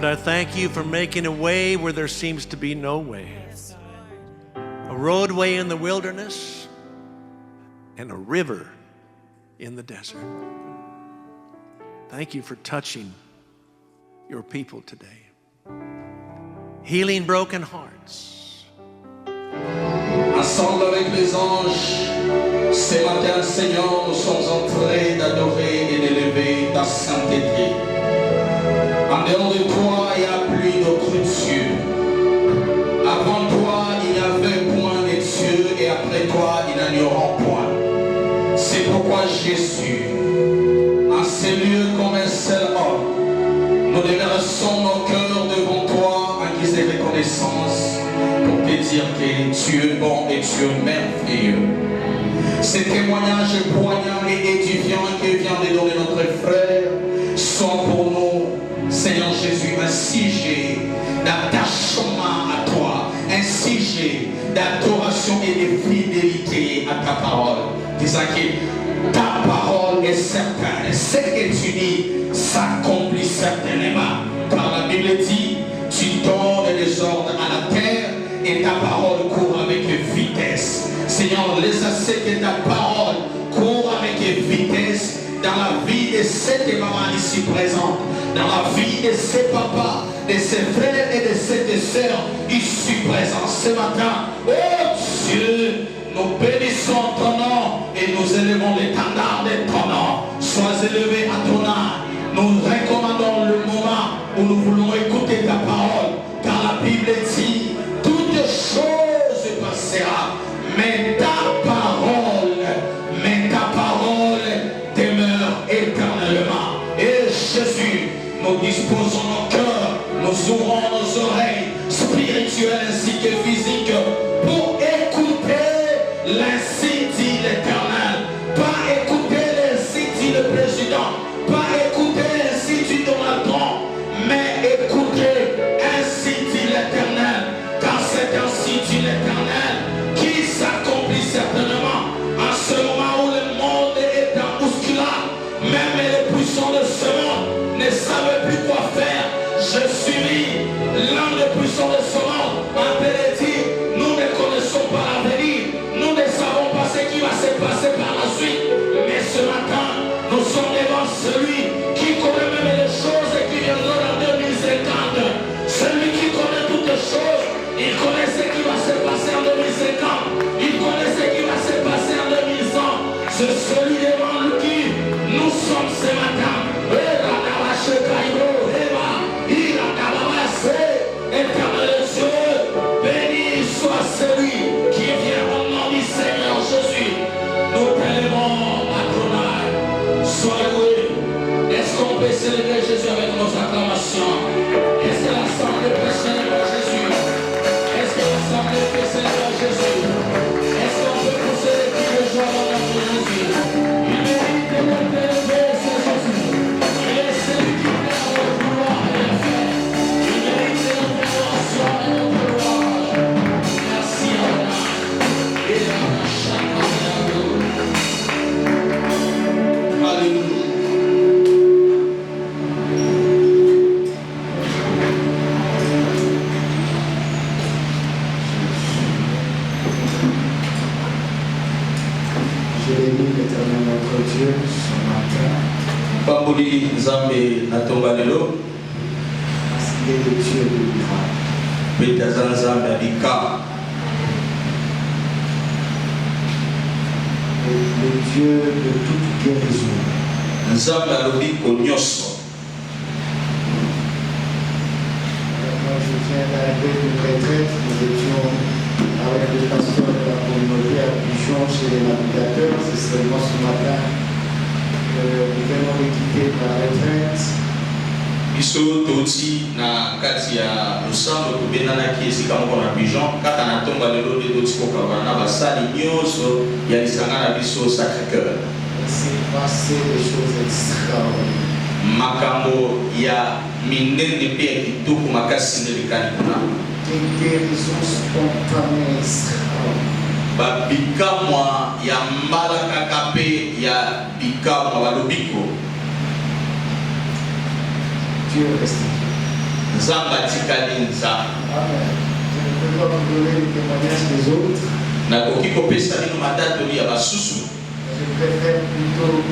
Lord, I thank you for making a way where there seems to be no way. A roadway in the wilderness and a river in the desert. Thank you for touching your people today. Healing broken hearts. Ensemble avec les anges, ce matin, Seigneur, nous sommes en train d'adorer et d'élever ta sainteté. En dehors de toi, il n'y a plus d'autre Dieu. Avant toi, il n'y avait point de Dieu et après toi, il n'y en aura point. C'est pourquoi Jésus, en ces lieux comme un seul homme, nous déversons nos cœurs devant toi en guise de reconnaissance pour te dire que tu es bon et tu es merveilleux. Ces témoignages poignants et édifiants que vient de donner notre frère sont pour nous, Seigneur Jésus, un sujet d'attachement à toi, un sujet d'adoration et de fidélité à ta parole. Disant que ta parole est certaine, ce que tu dis s'accomplit certainement. Car la Bible dit, tu donnes des ordres à la terre et ta parole court avec vitesse. Seigneur, laisse assez que ta parole court avec vitesse dans la vie de cette maman ici présente, dans la vie de ces papas, de ses frères et de ces sœurs ici présents ce matin. Oh Dieu, nous bénissons ton nom et nous élevons l'étendard de ton nom. Sois élevé à ton âme. Nous recommandons le moment où nous voulons écouter ta parole, car la Bible dit, toutes choses passera, mais ta parole demeure éternellement. Et Jésus, nous disposons nos cœurs, nous ouvrons nos oreilles spirituelles ainsi que physiques pour écouter l'ainsi dit l'Éternel. Pas écouter l'ainsi dit le président, pas écouter l'ainsi dit Donald Trump, mais écouter ainsi dit l'Éternel, car c'est ainsi dit l'Éternel qui s'accomplit certainement en ce moment où le monde est en bousculade. Même les puissants de ce monde ne savent plus quoi faire. Je suis l'un des puissants de ce monde en train de dire, nous ne connaissons pas l'avenir, nous ne savons pas ce qui va se passer par la suite, mais ce matin nous sommes devant celui qui connaît même les choses qui viendront en 2050. Celui qui connaît toutes les choses, il connaît ce qui va se passer en 2050, il connaît ce qui va se passer en 2100. C'est celui devant qui nous sommes ce matin. Éternel Dieu, béni soit celui qui vient au nom du Seigneur Jésus. Nous t'élevons à ton âme. Sois loué. Est-ce qu'on peut célébrer Jésus avec nos acclamations? Est-ce que l'assemblée peut célébrer Jésus? Est-ce que l'assemblée peut célébrer Jésus? Est-ce qu'on peut pousser les cris de joie dans notre Jésus? Il mérite d'être élevé, c'est Jésus. Il est celui qui vient au pouvoir et la fait. Il mérite de notre adoration et notre louange. Merci à Allah. Et à chacun de nous. Alléluia. Je bénis l'Éternel notre Dieu ce matin. Bambuli Nzambe natomba lelo. Parce qu'il est le Dieu de miracle. Betaza Nzambe abika. Le Dieu de toute guérison. Nzambe alobi konyoso. Moi, je viens d'arriver d'une retraite. Nous étions avec le pasteur de la communauté à Pichon chez les navigateurs. C'est seulement ce matin que nous venons de quitter la retraite. Biso toti na kati ya losambo tobenanaki esika moko na Pigeon kaka na ntonga lelo nde totikoka na basali nyonso ya lisanga na biso Sacré-Cœur. C'est passé des choses extraordinaires. Makambo ya minene pe ya kitoko makasi nde likani kuna. Des guérisons spontanées extraordinaires. Babikamwa ya mbala kaka pe ya bikamwa balobiko. Dieu reste Dieu. Nzamba tikali nzamba. Amen. Je ne peux pas vous donner les témoignages des autres. Nakoki kopesa bino matatoli ya basusu. Je préfère plutôt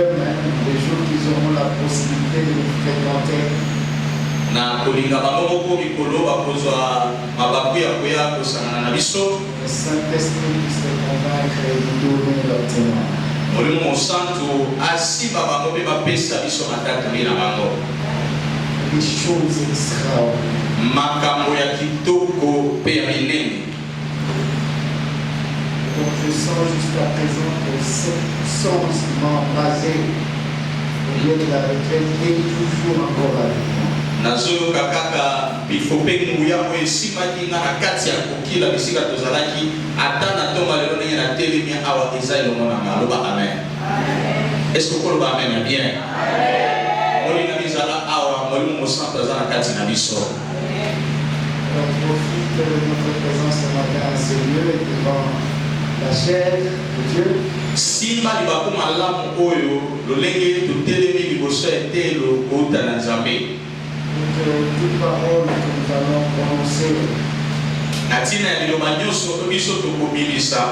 eux-mêmes, les jours qu'ils auront la possibilité de nous fréquenter. Na kolinga bango moko mikolo bakozwa mabaku ya koya kosangana na biso. Le Saint-Esprit puisse les convaincre et nous donner leur témoin. Molimo mosantu asimba bango mpe bapesa biso matatoli na bango. Des choses extraordinaires. Makambo ya kitoko mpe ya minene. Donc je sens jusqu'à présent que ce sentiment basé au lieu de la retraite est toujours encore avec moi. Nazoyoka kaka bifope nguya oyo esimaki nga na kati ya kokila bisika tozalaki ata na ntongo lelo ndenge natelemi awa eza elongo na nga. Aloba amen. Est-ce que koloba amen ya bien? Molinga bizala awa molimo mosantu aza na kati na biso. On profite de notre présence ce matin à ce lieu et devant la chair de Dieu. Simba libaku malamu oyo lolenge totelemi liboso ya etelo kouta na Nzambe. Toute parole que nous allons prononcer Natina ya liloba nyonso biso tokobimisa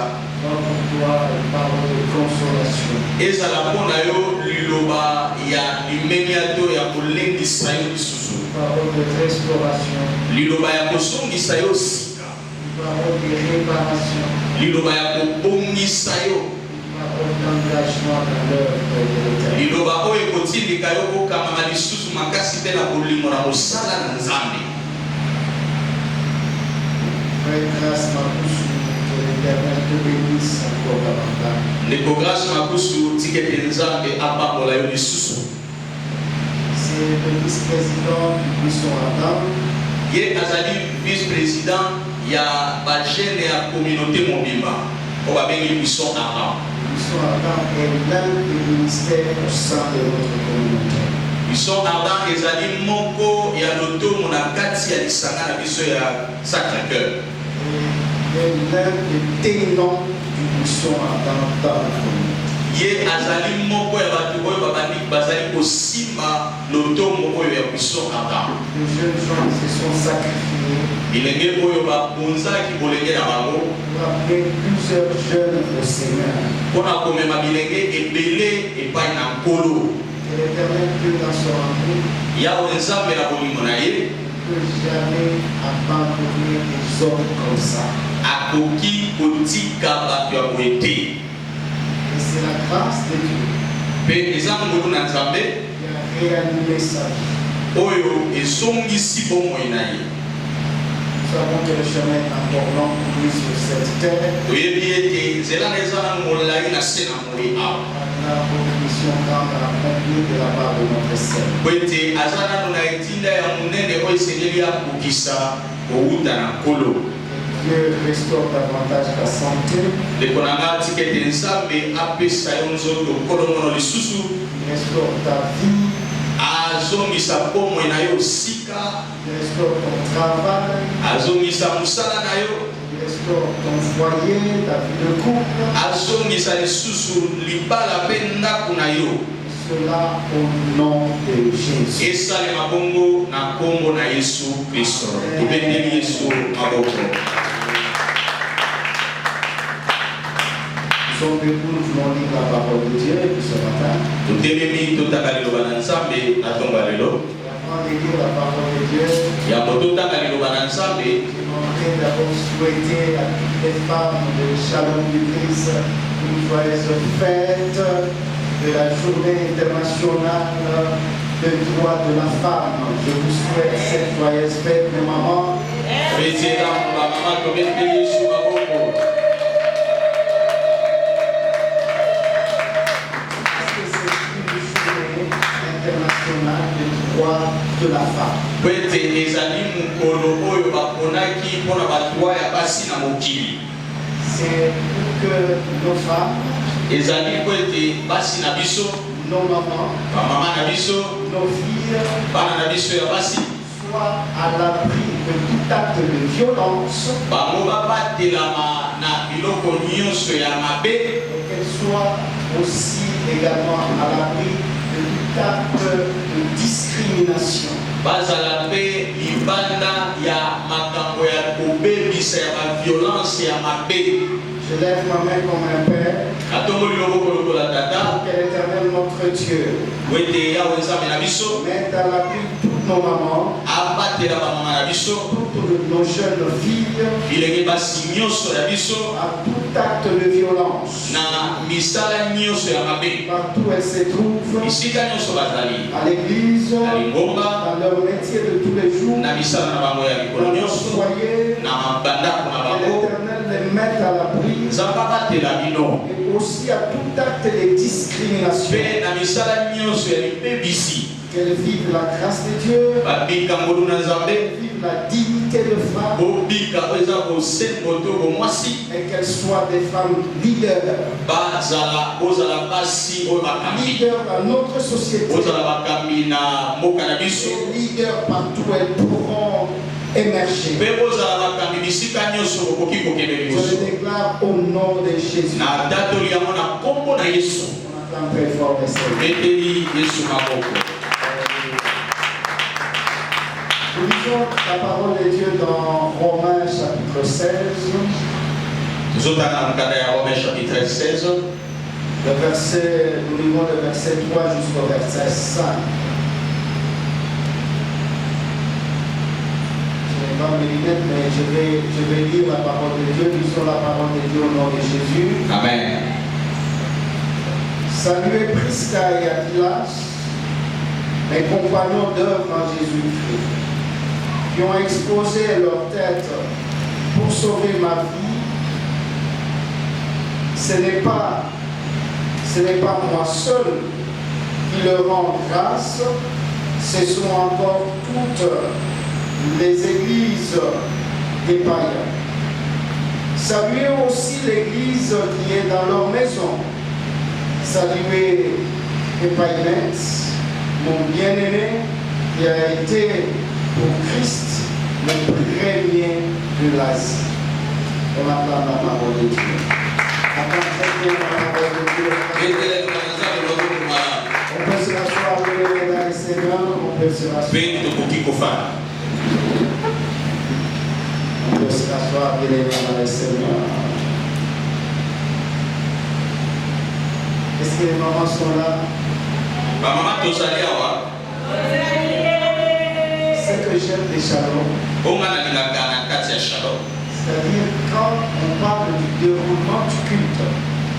pour toi une parole de consolation. ezala mpona yo liloba ya limemia to ya kolendisa yo lisusu. Une parole de restauration. Liloba ya kozongisa yo sika. Une parole de réparation. Liloba ya kobongisa yo. Une parole d'engagement dans l'œuvre de l'Éternel. Liloba oyo ekotindika yo kokamama lisusu makasi te na bolingo na mosala na Nzambe. Frère Grâce Makusu, que l'Éternel te bénisse encore davantage. Ndeko Grâce Makusu tika ete Nzambe apambola yo lisusu. C'est le vice-président du Buisson Adam. Ye azali vice-président ya bagene ya communauté mobimba oyo babengi Buisson Adam. Buisson Adam est l'un des ministères au sein de notre communauté. Buisson Adam ezali moko ya lotomo na kati ya lisanga na biso ya Sacré-Cœur. Il est l'un des ténors du Buisson Adam dans la communauté. Ye azali moko ya bato oyo babandi bazali kosimba lotomo oyo ya Buisson Adam. Les jeunes gens se sont sacrifiés Bilenge oyo babonzaki bolenge na bango pour amener plusieurs jeunes au Seigneur. mpona komema bilenge ebele epai na nkolo. Que l'Éternel Dieu dans son amour Yawe Nzambe na bolingo na ye ne peut jamais abandonner des hommes comme ça. akoki kotika bato ya boye te. Et c'est la grâce de Dieu Mpe eza ngolu na Nzambe qui a réanimé sa vie. oyo ezongisi bomoi na ye. Nous savons que le chemin est encore long pour lui sur cette terre. Oyebi ete nzela na eza nanu molai na se na moi awa On a une mission grande à accomplir de la part de notre Seigneur. po ete aza nanu na etinda ya monene oyo esengeli akokisa kowuta na nkolo. Dieu restaure davantage ta santé, ndeko na nga tika ete Nzambe apesa yo nzoto kolomono lisusu il restaure ta vie, azongisa bomoi na yo sika, il restaure ton travail, azongisa mosala na yo, il restaure ton foyer, ta vie de couple. azongisa lisusu libala mpe ndako na yo. Cela au nom de Jésus. esalema bongo na kombo na Yesu Kristo. Tubendeli Yesu maboko. Nous sommes debout, nous voulons lire la parole de Dieu ce matin. Totelemi totaka liloba na Nzambe na ntongo ya lelo. Et avant de lire la parole de Dieu, Yango totaka liloba na Nzambe. j'aimerais d'abord souhaiter à toutes les femmes de Shalom du Christ une joyeuse fête de la journée internationale des droits de la femme. Je vous souhaite cette joyeuse fête, mes mamans. Betela ba mama tobendeli Yesu maboko. Parce que c'est une journée internationale des droits de la femme. Po ete ezali mokolo oyo baponaki mpona bato ya basi na mokili. C'est pour que nos femmes, Ezali po ete basi na biso, nos mamans, bamama na biso, nos filles bana na biso ya basi soient à l'abri de tout acte de violence bango babatelama na biloko nyonso ya mabe, et qu'elles soient aussi également à l'abri de tout acte de discrimination. bazala pe libanda ya makambo ya kobebisa ya violence ya mabe. Je lève ma main comme un père. Atongoli loboko lokola tata. Que l'Éternel notre Dieu Wete ya wenzambe na biso. mette à l'appui toutes nos mamans, Abatela ba mama na biso. toutes nos jeunes filles, Bilenge basi nyonso ya biso. à tout acte de violence. Na misala nyonso ya mabe. Partout où elles se trouvent, Bisika nyonso bazali. à l'église, Na lingomba. dans leur métier de tous les jours, Na misala na bango ya dans likolo leur nyonso. foyer, Na mabandako na que bango. l'Éternel les mette à l'abri. Nzambe abatela bino. Et aussi à tout acte de discrimination. Mpe na misala nyonso ya lipebisi. Qu'elles vivent la grâce de Dieu, Babika ngolu na Nzambe. qu'elles vivent la dignité de femme Bobika oyo eza bosembo to bomwasi. et qu'elles soient des femmes leaders. Bozala basi oyo bakambi. Leaders dans notre société. Bozala bakambi na mboka na biso. Et leaders partout où elles pourront émerger. Mpe bozala bakambi bisika nyonso bokoki kokende Je liboso. le déclare au nom de Jésus. Na datoli yango na kombo na Yesu. On attend très fort les Seigneurs. Eteli Yesu maboko. Nous lisons la parole de Dieu dans Romains chapitre 16, Tozotanga mokanda ya Rome chapitre 16. nous lisons le verset 3 jusqu'au verset 5. Je n'ai pas mes lunettes, mais je vais lire la parole de Dieu. Lisons la parole de Dieu au nom de Jésus. Amen. Saluez Prisca et Aquilas, mes compagnons d'œuvre en Jésus-Christ, qui ont exposé leur tête pour sauver ma vie. Ce n'est pas moi seul qui leur rend grâce, ce sont encore toutes les églises des païens. Saluez aussi l'église qui est dans leur maison. Saluez Epainex, mon bien-aimé, qui a été pour Christ le premier de l'Asie. On attend la parole de Dieu. Attends très bien la parole de Dieu. Etele na Nzambe loboko malamu. On peut se rasseoir dans les Seigneur, on peut se rasseoir. Mpe tokoki kofana. On peut se rasseoir dans les Seigneur. Est-ce que les mamans sont là? Bamama tozali awa. Ce que j'aime des Shalom, Onga nalingaka na kati ya Shalom. c'est-à-dire quand on parle du déroulement du culte,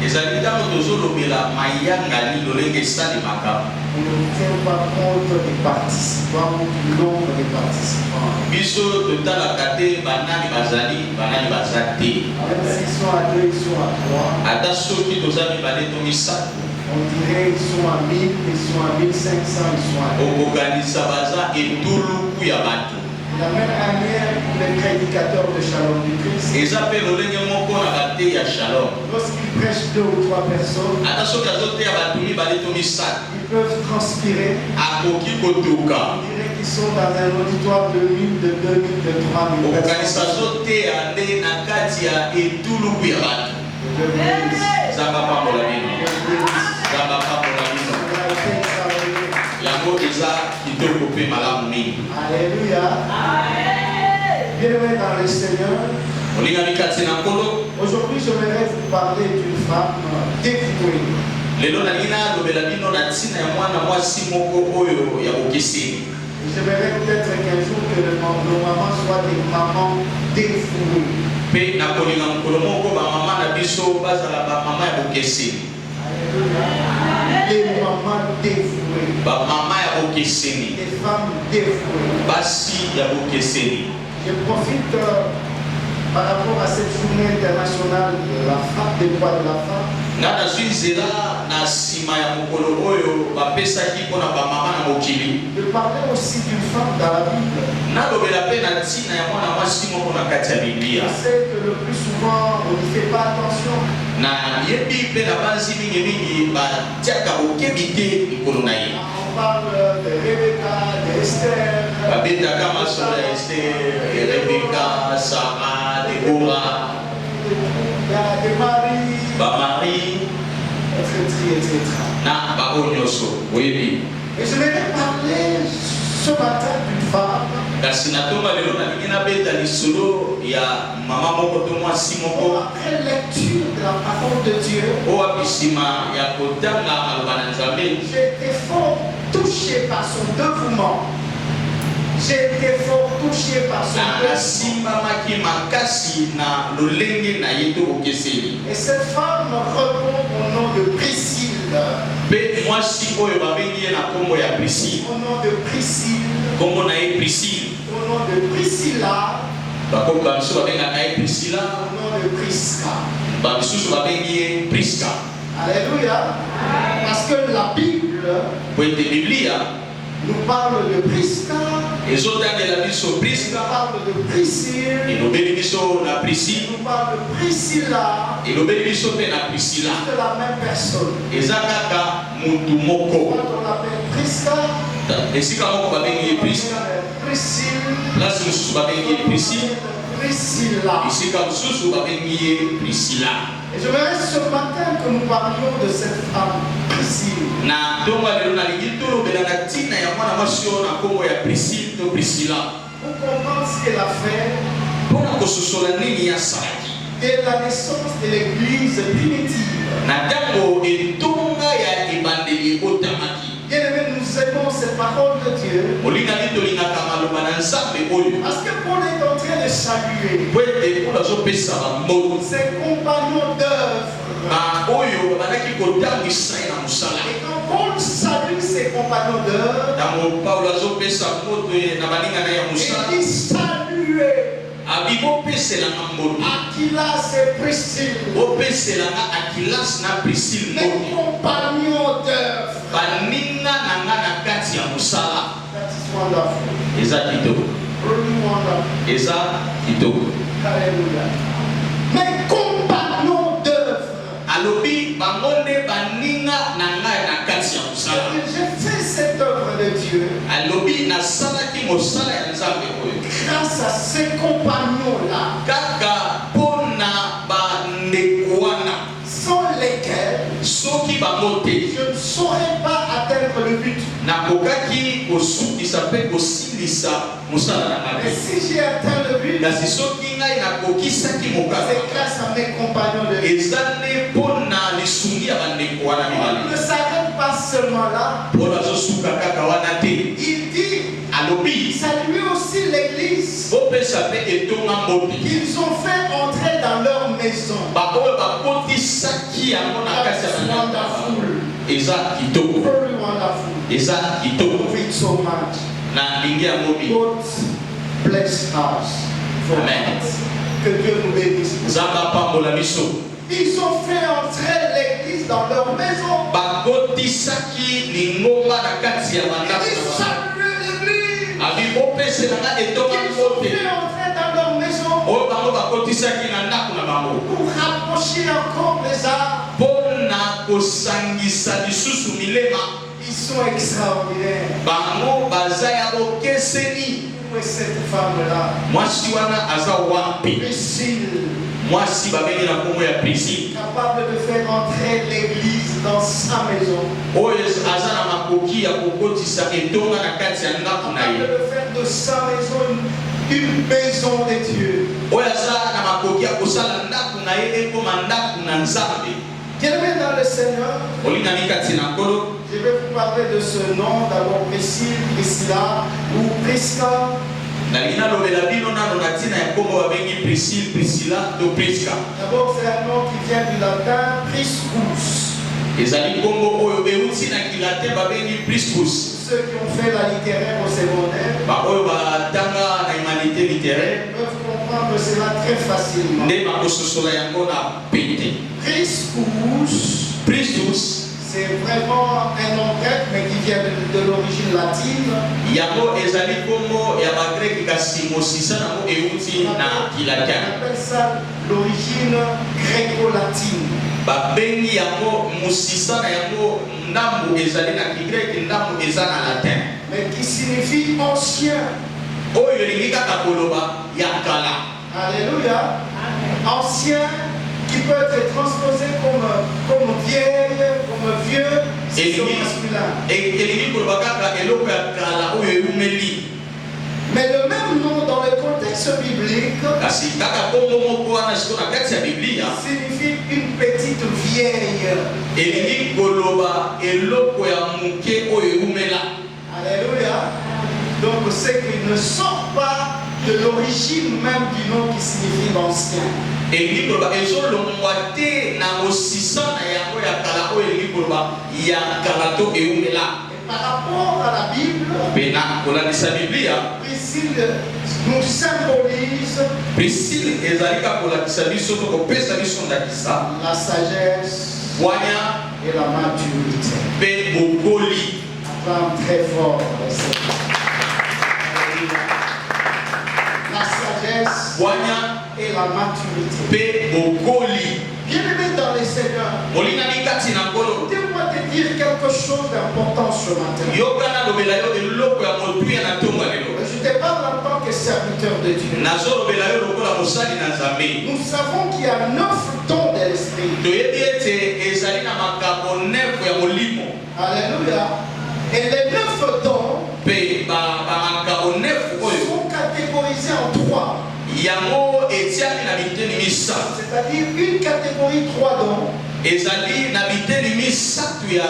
Ezali ntango tozolobela mayanga lolenge esalemaka. on ne tient pas compte des participants, du nombre des participants. Biso totalaka te banani baza te. Même s'ils sont à 2, ils sont à 3. Ata soki toza mibale to misato. On dirait qu'ils sont à 1000, ils sont à 1500, ils sont à 1000. Okokanisa baza etuluku ya bato. De la même manière, les prédicateurs de Shalom du Christ, Eza mpe lolenge moko na bate ya Shalom. lorsqu'ils prêchent 2 ou 3 personnes, Ata soki azoteya bato mibale to misato. ils peuvent transpirer. Akoki kotuka. On dirait qu'ils sont dans un auditoire de 1000, de 2000, de 3000 Okokanisa personnes. azoteya nde na kati ya etuluku ya bato. Je l'église. Zamba pambola bino. L'église. Zamba pambola bino. On a été examiné. Yango eza kitoko mpe malamu mingi. Alléluia. Bien-aimés dans le Seigneur, Olingami kati na nkolo. aujourd'hui j'aimerais vous parler d'une femme dévouée. Lelo nalingi nalobela bino na ntina ya mwana mwasi moko oyo ya bokeseni. J'aimerais peut-être qu'un jour que nos mamans soient des mamans dévouées. Mpe nakolinga mokolo moko bamama na biso bazala bamama ya bokeseni. Alléluia. Des mamans dévouées. Bamama ya bokeseni. Des femmes dévouées. Basi ya bokeseni. Je profite par rapport à cette journée internationale de la femme, des droits de la femme. Nga nazwi nzela na nsima ya mokolo oyo bapesaki mpona bamama na mokili. De parler aussi d'une femme dans la Bible. Nalobela mpe na ntina ya mwana mwasi moko na kati ya biblia. Je sais que le plus souvent on n'y fait pas attention. Na yebi mpe na banzi mingimingi batiaka bokebi te likolo na ye. On parle de Rebecca, d'Esther. Babetaka masolo ya Ester, Rebeka, Sara, Debora, Il y a des maris, bamari etc. na bango nyonso oyebi. Et je vais parler ce matin, une femme kasi natonga lelo nalingi nabeta lisolo ya mama moko to mwasi moko après lecture de la parole de Dieu, oyo abisima ya kotanga maloba na Nzambe. j'ai été fort touché par son dévouement. J'ai été fort touché par son dévouement. Nasimbamaki makasi na lolenge na ye to okeseli. Et cette femme répond au nom de Priscille. Mpe mwasi oyo babengi ye na nkombo ya Priscille. Au nom de Priscille. Nkombo na ye Priscille. Au nom de Priscilla. Bamisusu babengaka ye Priscilla. Au nom de Prisca. Bamisusu babengi ye Prisca. Alléluia. Parce que la Bible Po ete Biblia nous parle de Prisca, ezotangela biso nous Prisca, parle de Priscille, elobeli biso na Priscille, nous parle de Priscilla, elobeli biso mpe na Priscilla. de la même personne. Eza kaka mutu moko. Quand on l'appelle Prisca, Esika moko babengi ye Prisca, Priscille, place mosusu babengi ye Priscille, Priscilla. esika mosusu babengi ye Priscilla. Et je voudrais ce matin que nous parlions de cette femme, Priscille. Na tonga lelo nalingi tolobela na ntina ya mwana mwasi oyo na nkombo ya Priscille to Priscilla Pour comprendre ce qu'elle a fait mpona kososola nini asalaki dès la naissance de l'église primitive. na ntango etonga ya ebandeli ebotamaki. Bien-aimés, nous aimons cette parole de Dieu. molingaki tolingaka maloba na Nzambe oyo Parce que Paul est en train de saluer po ete mpona azopesa bambono ses compagnons d'œuvre. oyo babandaki kotangisa ye na mosala. Et quand Paul salue ses compagnons d'œuvre, ntango Paulo azopesa moto ye na baninga na ye ya mosala il dit saluer abi bopeselanga mbote, Aquilas et Priscille, bopeselanga Akilas na Priscille mes mbote, compagnons d'œuvre. baninga na nga na kati ya mosala. That is wonderful. Eza kitoko, Really wonderful. eza kitoko. Alléluia. Mes compagnons d'œuvre. Alobi bango nde baninga na ngai na kati ya mosala. J'ai fait cette œuvre de Dieu Alobi nasalaki mosala ya Nzambe oyo grâce à ces compagnons-là, kaka mpona bandeko wana, sans lesquels soki bango te je ne saurais pas atteindre le but. nakokaki kosukisa mpe kosilisa mosala na Mais ngai. si j'ai atteint le but, Kasi soki ngai nakokisaki c'est mokaka grâce à mes compagnons de vie. eza nde mpona lisungi ya bandeko wana On ne mibale. s'arrête pas seulement là. Paul azosuka kaka wana te, Il dit, alobi saluez aussi l'église bopesa mpe etonga mbote qu'ils ont fait entrer dans leur maison. baoyo bakotisaki yango na kati ya That's bandeko. wonderful. Eza kitoko, Very wonderful. eza kitoko Love it so much. na ndingi yango bi. God bless us for Amen. that. Que Dieu nous bénisse. Nzambe apambola biso. Ils ont fait entrer l'église dans leur maison. bakotisaki lingomba na kati ya Ils bandako. saluaient l'église. abi bopeselanga etonga Ils ont mbote fait entrer dans leur maison oyo bango bakotisaki na ndako na bango pour rapprocher encore les arts. mpona kosangisa lisusu milema. Ils sont extraordinaires. bango baza ya bokeseni. Où est cette femme-là? mwasi wana aza wapi? Priscille, mwasi babengi na nkombo ya Priscille capable de faire entrer l'église dans sa maison. oyo aza na makoki ya kokotisa etonga na kati ya ndako na Capable ye, de faire de sa maison une maison de Dieu. oyo aza na makoki ya kosala ndako na ye ekoma ndako na Nzambe. Bien-aimés dans le Seigneur, olingami kati na nkolo. je vais vous parler de ce nom, d'abord Priscille, Priscilla ou Prisca. nalingi nalobela bino nano na ntina ya nkombo babengi Priscille, Priscilla to Prisca. D'abord, c'est un nom qui vient du latin Priscus. ezali nkombo oyo euti na kilatin babengi Priscus. Ceux qui ont fait la littéraire au secondaire baoyo batanga na humanité littéraire peuvent comprendre cela très facilement. nde bakososola yango na pete. Priscus, Priscus c'est vraiment un nom grec, mais qui vient de l'origine latine. yango ezali nkombo ya bagreki kasi mosisa nango euti na On kilatin. appelle ça l'origine gréco-latine. babengi yango mosisa na yango ndambo ezali na kigreki, ndambo eza na latin, Mais qui signifie ancien. oyo elingi kaka koloba ya kala. Alléluia. Ancien qui peut être transposé comme vieille, comme vieux, c'est au masculin. elingi koloba kaka eloko ya kala oyo eumeli kasi kaka kombo moko wana siko na kati ya Biblia signifie une petite vieille. elingi koloba eloko ya moke oyo eumela. Alléluia. Donc c'est qu'il ne sort pas de l'origine même du nom qui signifie l'ancien. elingi koloba ezolongwa te na mosisa na yango ya kala oyo elingi koloba ya kala to eumela. Par rapport à la Bible, pena kolandisa Biblia Priscille nous symbolise Priscille ezalika kolandisa biso to kopesa biso ndakisa la sagesse bwanya et la maturité. mpe bokoli. Acclame très fort. La sagesse bwanya et la maturité. mpe bokoli. Bien-aimé dans les Seigneurs, molingani kati na nkolo laisse-moi te dire quelque chose d'important ce matin. yokana lobela yo eloko ya motuya na ntongo ya lelo. Je te parle en tant que serviteur de Dieu. nazolobela yo lokola mosali na nzambe. Nous savons qu'il y a 9 dons de l'esprit. toyebi ete ezali na makambo 9 ya molimo Alléluia. Et les 9 dons mpe bamakambo 9 oyo sont catégorisés en 3. yango etiami na biteni misato. C'est-à-dire une catégorie 3 dons. ezali na biteni misato ya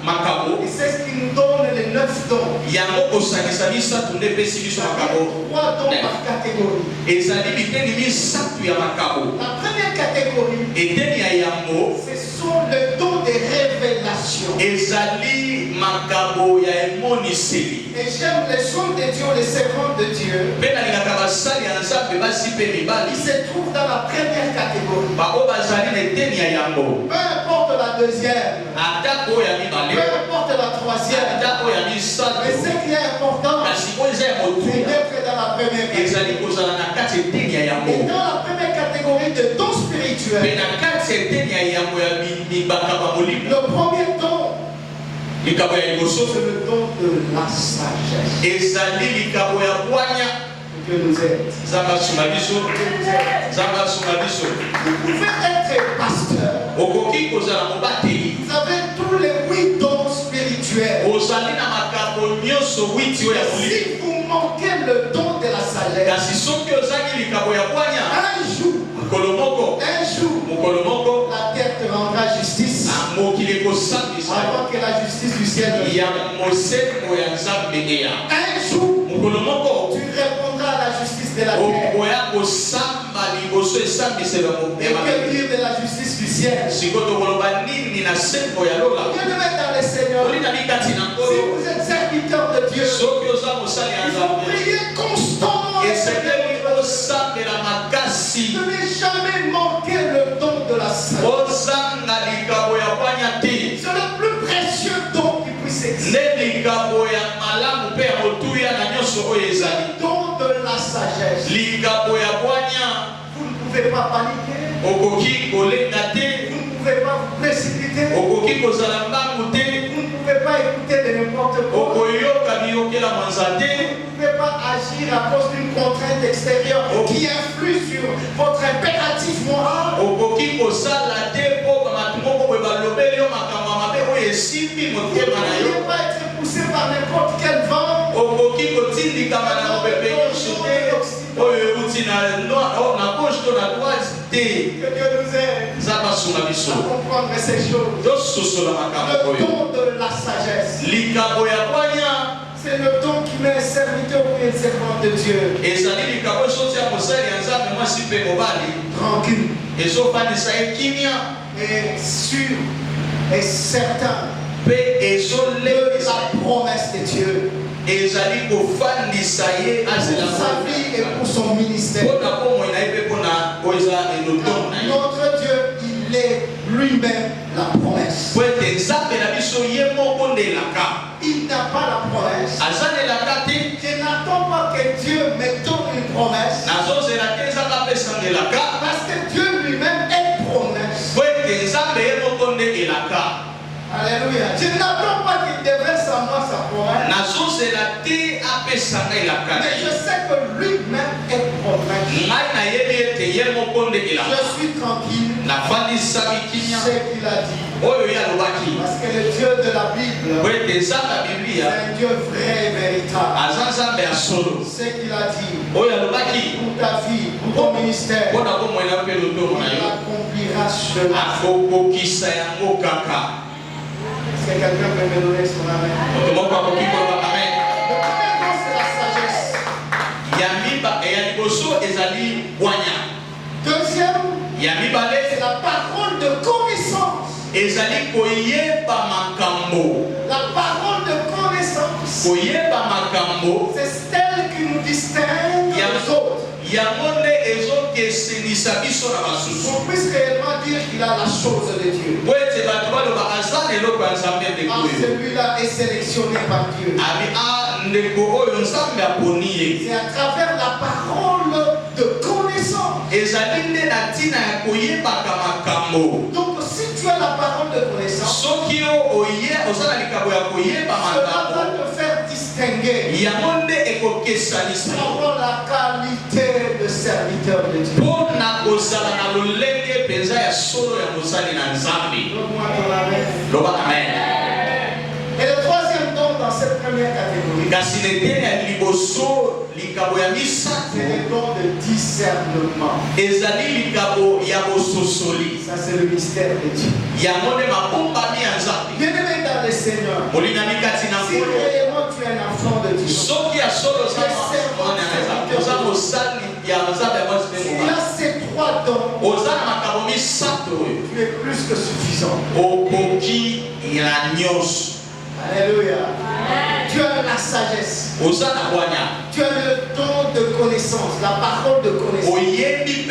makambo Et c'est ce qui nous donne les 9 dons. yango kosangisa misato nde epesi biso makambo 3 dons par catégorie. ezali biteni misato ya makambo. La première catégorie, eteni ya yango ce sont les dons de révélation. ezali makambo ya emoniseli. Et j'aime les sons de Dieu, les servants de Dieu, mpe nalingaka basali ya nzambe basi mpe mibali qui se trouvent dans la première catégorie. bao bazali na eteni ya yango. Peu importe la deuxième, atako oyo ya peu mibale importe la troisième, atako oyo ya misato mais ce qui est important, kasi oyo eza ya c'est motuya d'être dans la première catégorie. ezali kozala na kati eteni ya Et yango. dans la première catégorie de dons mpe spirituels, na kati ya eteni ya yango ya mibakaba molimo le premier don, likambo ya c'est liboso le don de la sagesse. ezali likambo ya bwanya. Que Dieu nous aide. nzambe asunga biso Que Dieu nous aide. nzambe asunga biso. Vous pouvez être pasteur. okoki kozala mobateli Vous avez tous les 8 dons spirituels. ozali na makambo nyonso 8 oyo ya molimo. Si vous manquez le don de la sagesse, kasi soki ozangi likambo ya bwanya un jour, mokolo moko la terre te rendra justice na mokili ekosambisa avant que la justice du ciel ne ya vienne. mosengo ya nzambe eya. Un jour, mokolo moko tu répondras à la justice de la terre. okoya kosamba liboso esambiselo Et que dire de la justice du ciel? sikoyo tokoloba nini na sembo ya lola. Bien-aimés dans le Seigneur, olinami kati na si nkolo vous êtes serviteur de Dieu, soki oza mosali ya il faut nzambe prier constamment. esengeli osambela makasi Ne jamais manquer le don de la sagesse. ozanga likambo ya bwanya te. C'est le plus précieux don qui puisse exister. nde likambo ya malamu mpe ya motuya na nyonso oyo ezali. Le don de la sagesse. likambo ya bwanya Vous ne pouvez pas paniquer. okoki kolenga te. Vous ne pouvez pas vous précipiter. okoki kozala mbangu te. Vous ne pouvez pas écouter de n'importe quoi. okoyoka biyokela mwanza te. Vous ne pouvez pas agir à cause d'une contrainte extérieure qui influe sur votre impératif moral. okoki kosala te mpo bato moko boye balobeli yo makambo ya mabe oyo esimbi Vous ne motema na yo. pouvez pas être poussé par n'importe quel vent. okoki kotindikama na mopepe nyonso te oyo euti na gauche to na droite te. Que Dieu nous aide nzambe asunga biso à comprendre ces choses. tososola makambo Le oyo. don de la sagesse. likambo ya bwanya C'est le don qui met un serviteur ou un servant de Dieu ezali likambo ezotia mosali ya nzambe mwasi mpe mobali tranquille ezofandisa ye kimia et sûr et certain mpe de ezolekisa la promesse de Dieu ezali kofandisa ye pour azela sa vie et pour son ministère. mpona bomoi na ye mpe mpona oyo eza elotomo na ye. Notre Dieu, il est lui-même la promesse. po ete nzambe na biso ye moko nde elaka. Il n'a pas la promesse. aza na elaka te. Je n'attends pas que Dieu me donne une promesse nazozela te ezaka apesanga elaka. parce que Dieu lui-même est promesse. po ete nzambe ye moko nde elaka. Alléluia. Je n'attends pas qu'il déverse en moi sa promesse. nazozela te apesanga elaka. Mais je sais que lui-même est promesse. ngai nayebi ete ye moko nde Je elaka. suis tranquille. nafandisami kimia Ce qu'il a dit. oyo ye alobaki. Parce que le Dieu de la Bible, po ete nzambe ya c'est biblia un Dieu vrai et véritable. aza nzambe ya solo. Ce qu'il a dit oyo alobaki pour ta vie, pour pour ton ministère. Il accomplira cela. Est-ce que quelqu'un peut me donner son amen? Le premier don, c'est la sagesse. Deuxième, c'est la parole de connaissance. La parole de connaissance, c'est celle qui nous distingue des autres. On puisse réellement dire qu'il a la chose de Dieu. Celui-là est sélectionné par Dieu. C'est à travers la parole de connaissance. Donc si tu as la parole de connaissance, cela va te faire distinguer avoir la qualité de serviteur de Dieu. Donne-moi ton amen. Et le troisième don dans cette première catégorie, c'est le don de discernement. Ça, c'est le mystère de Dieu. Bien-aimé dans le Seigneur, si réellement tu es un enfant de Dieu, s'il y a ces trois dons, tu es plus que suffisant. Alléluia. Tu as la sagesse. Tu as le don de connaissance, la parole de connaissance. Tu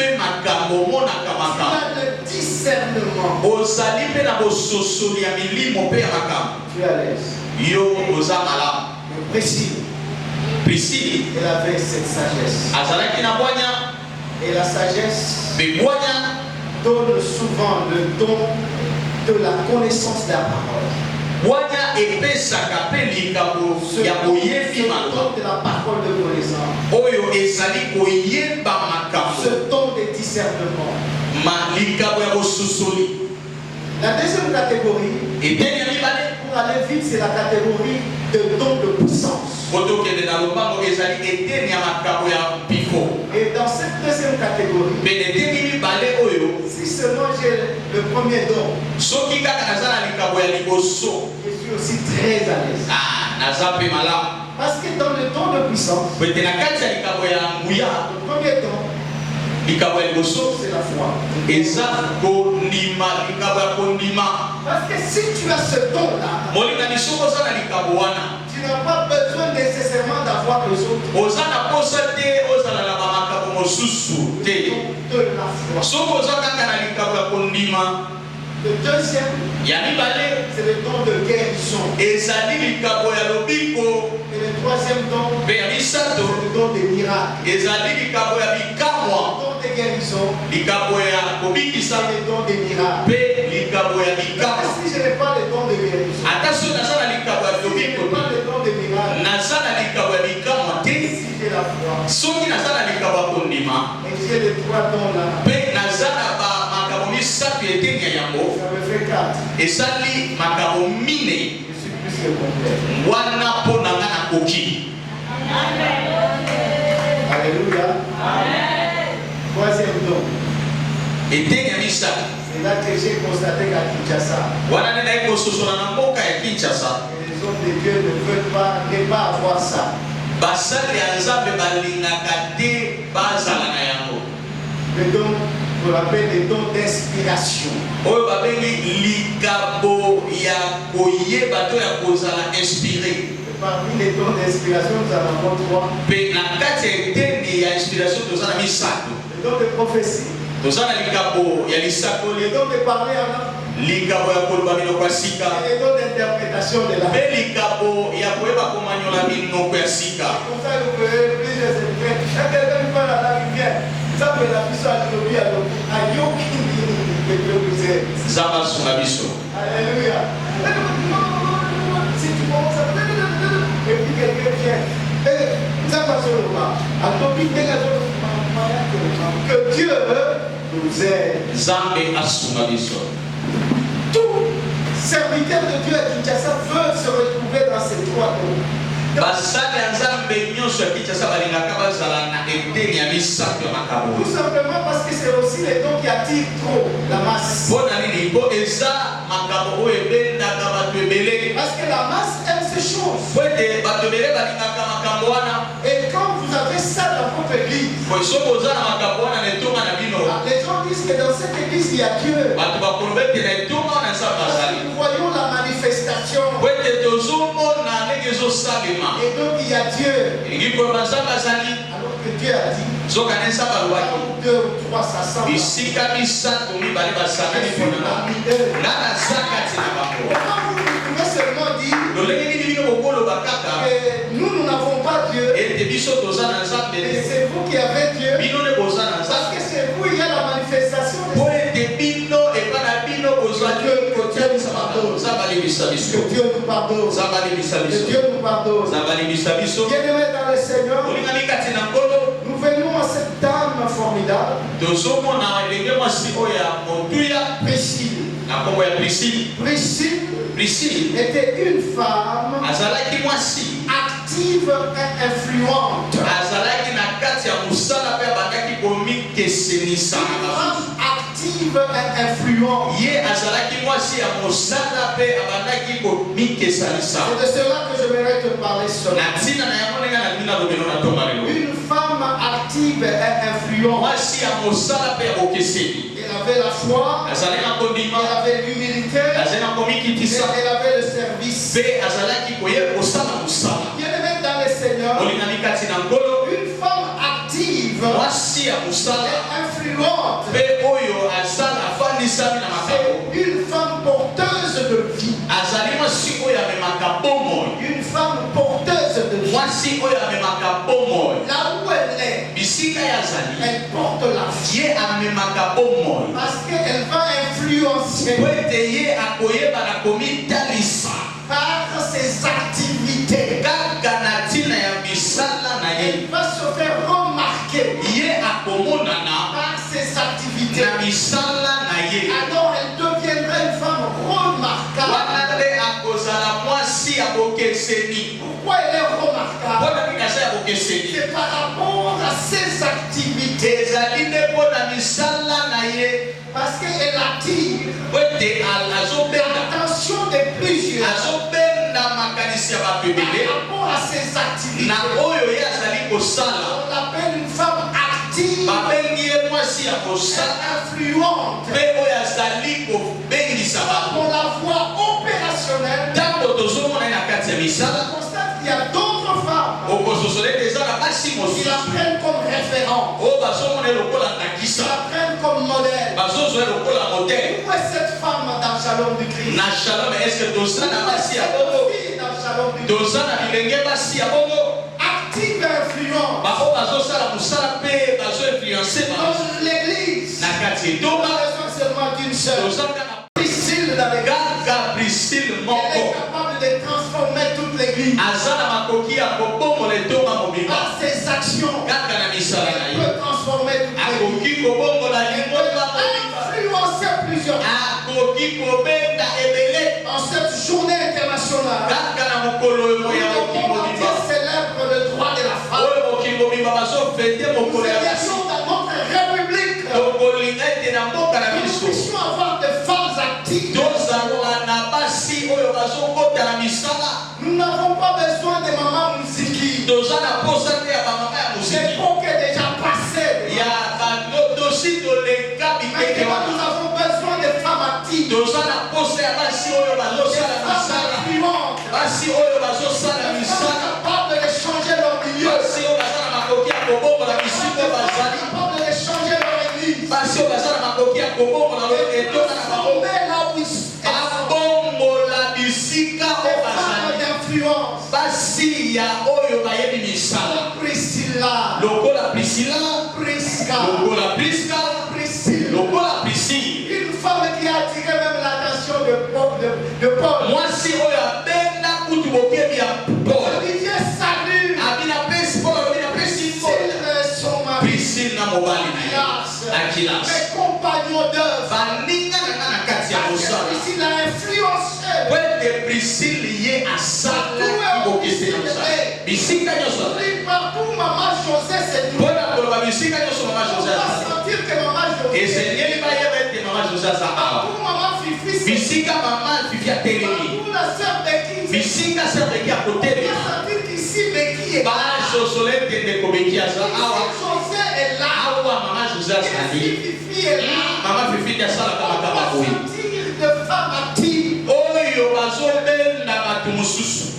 as le discernement. Tu es à l'aise. Priscille, elle avait cette sagesse. Et la sagesse donne souvent le don de la connaissance de la parole. Ce don de la parole de connaissance. Ce don de discernement. La deuxième catégorie, pour aller vite, c'est la catégorie de don de puissance. Et dans cette deuxième catégorie, si seulement j'ai le premier don, je suis aussi très à l'aise. Parce que dans le don de puissance, le premier don, c'est la foi. Parce que si tu as ce don-là, tu n'as pas besoin nécessairement d'avoir les autres. De la foi. Le deuxième, c'est le don de guérison. Et le troisième don, c'est le don des miracles. Le don de guérison, et le don des miracles. Si je n'ai pas le don de guérison, si je n'ai pas le don de miracles, si j'ai la foi, et j'ai les trois dons là, ça me fait 4. Je suis plus que complet. Alléluia. Troisième don. C'est là que j'ai constaté qu'à Kinshasa, les hommes de Dieu ne veulent pas avoir ça. Le don, on l'appelle les dons d'inspiration. Parmi les dons d'inspiration, nous en avons 3. Le don de prophétie. Le don de parler en langue. Et le don d'interprétation de la langue. Comme ça, vous pouvez plusieurs secrets. Quand quelqu'un parle la langue, il vient. Ça peut la puissance à l'objet. Alléluia. Si tu commences à... Et puis quelqu'un vient. Ça va sur le bas. Que Dieu nous aide. Tout serviteur de Dieu à Kinshasa veut se retrouver dans ces trois dons. Tout simplement parce que c'est aussi les dons qui attirent trop la masse. Parce que la masse aime ces choses. Et quand vous avez ça dans votre église, les gens disent que dans cette église il y a Dieu. Nous voyons la manifestation. Et donc il y a Dieu. Alors que Dieu a dit, deux ou trois s'assemblent. Comment vous pouvez seulement dire que nous n'avons pas Dieu et c'est vous qui avez Dieu? Parce que c'est vous, il y a la manifestation de que Dieu nous pardonne. Que Dieu nous pardonne. Bien-aimés dans le Seigneur, nous venons à cette dame formidable, Priscille était une femme active et influente. Active et influente. C'est de cela que j'aimerais te parler seulement. Une femme active et influente. Elle avait la foi, elle avait l'humilité, elle avait le service. Bien-aimé dans le Seigneur, une femme active et influente, c'est une femme porteuse de vie. Une femme porteuse de vie. Là où elle est, elle porte la vie. Parce qu'elle va influencer par ses activités. Elle va se faire remarquer par ses activités. Alors elle deviendra une femme remarquable. Pourquoi elle est remarquable? C'est par rapport à ses activités. Parce qu'elle attire l'attention de plusieurs par rapport à ses activités. On l'appelle une femme active influente. On la voit opérationnelle. On constate qu'il y a d'autres femmes qui la prennent comme référence, qui la prennent comme modèle. Où est cette femme dans Shalom du Christ? Où est cette fille dans Shalom du Christ? Active et influente dans l'église. On a besoin seulement d'une seule. Priscille dans l'église. Elle est capable de transformer toute l'église. Par ses actions, elle peut transformer toute l'église. Elle peut influencer plusieurs. En cette journée internationale, le monde entier célèbre le droit de la femme. Nous étions dans notre république. Nous puissions avoir des femmes actives. Nous n'avons pas besoin de maman Muziki. L'époque est déjà passée. Maintenant, nous avons besoin de femmes actives. Des femmes influentes. Des femmes capables de changer leur milieu. Des femmes capables de changer leur église. Et de transformer là où ils sont. Des femmes d'influence. Priscille. Une femme qui a attiré même l'attention de Paul. Olivier salue. Son mari. Aquilas. Mes compagnons d'œuvre. Priscille a influencé. bisika nyonso Partout maman José s'est dit. mpona koloba bisika nyonso mama On José va sentir que maman José. esengeli bayeba ete mama José aza awa Partout maman Fifi s'est dit. bisika mama Fifi atelemi Partout la sœur Becky. bisika sœur Becky On akotelema va sentir qu'ici Becky est là. basosolo ete ndeko Becky aza awa Ici José est là. awa mama José Ici azali Fifi est là. mama Fifi te asalaka On makambo va oyo sentir de femmes actives. oyo bazobenda bato mosusu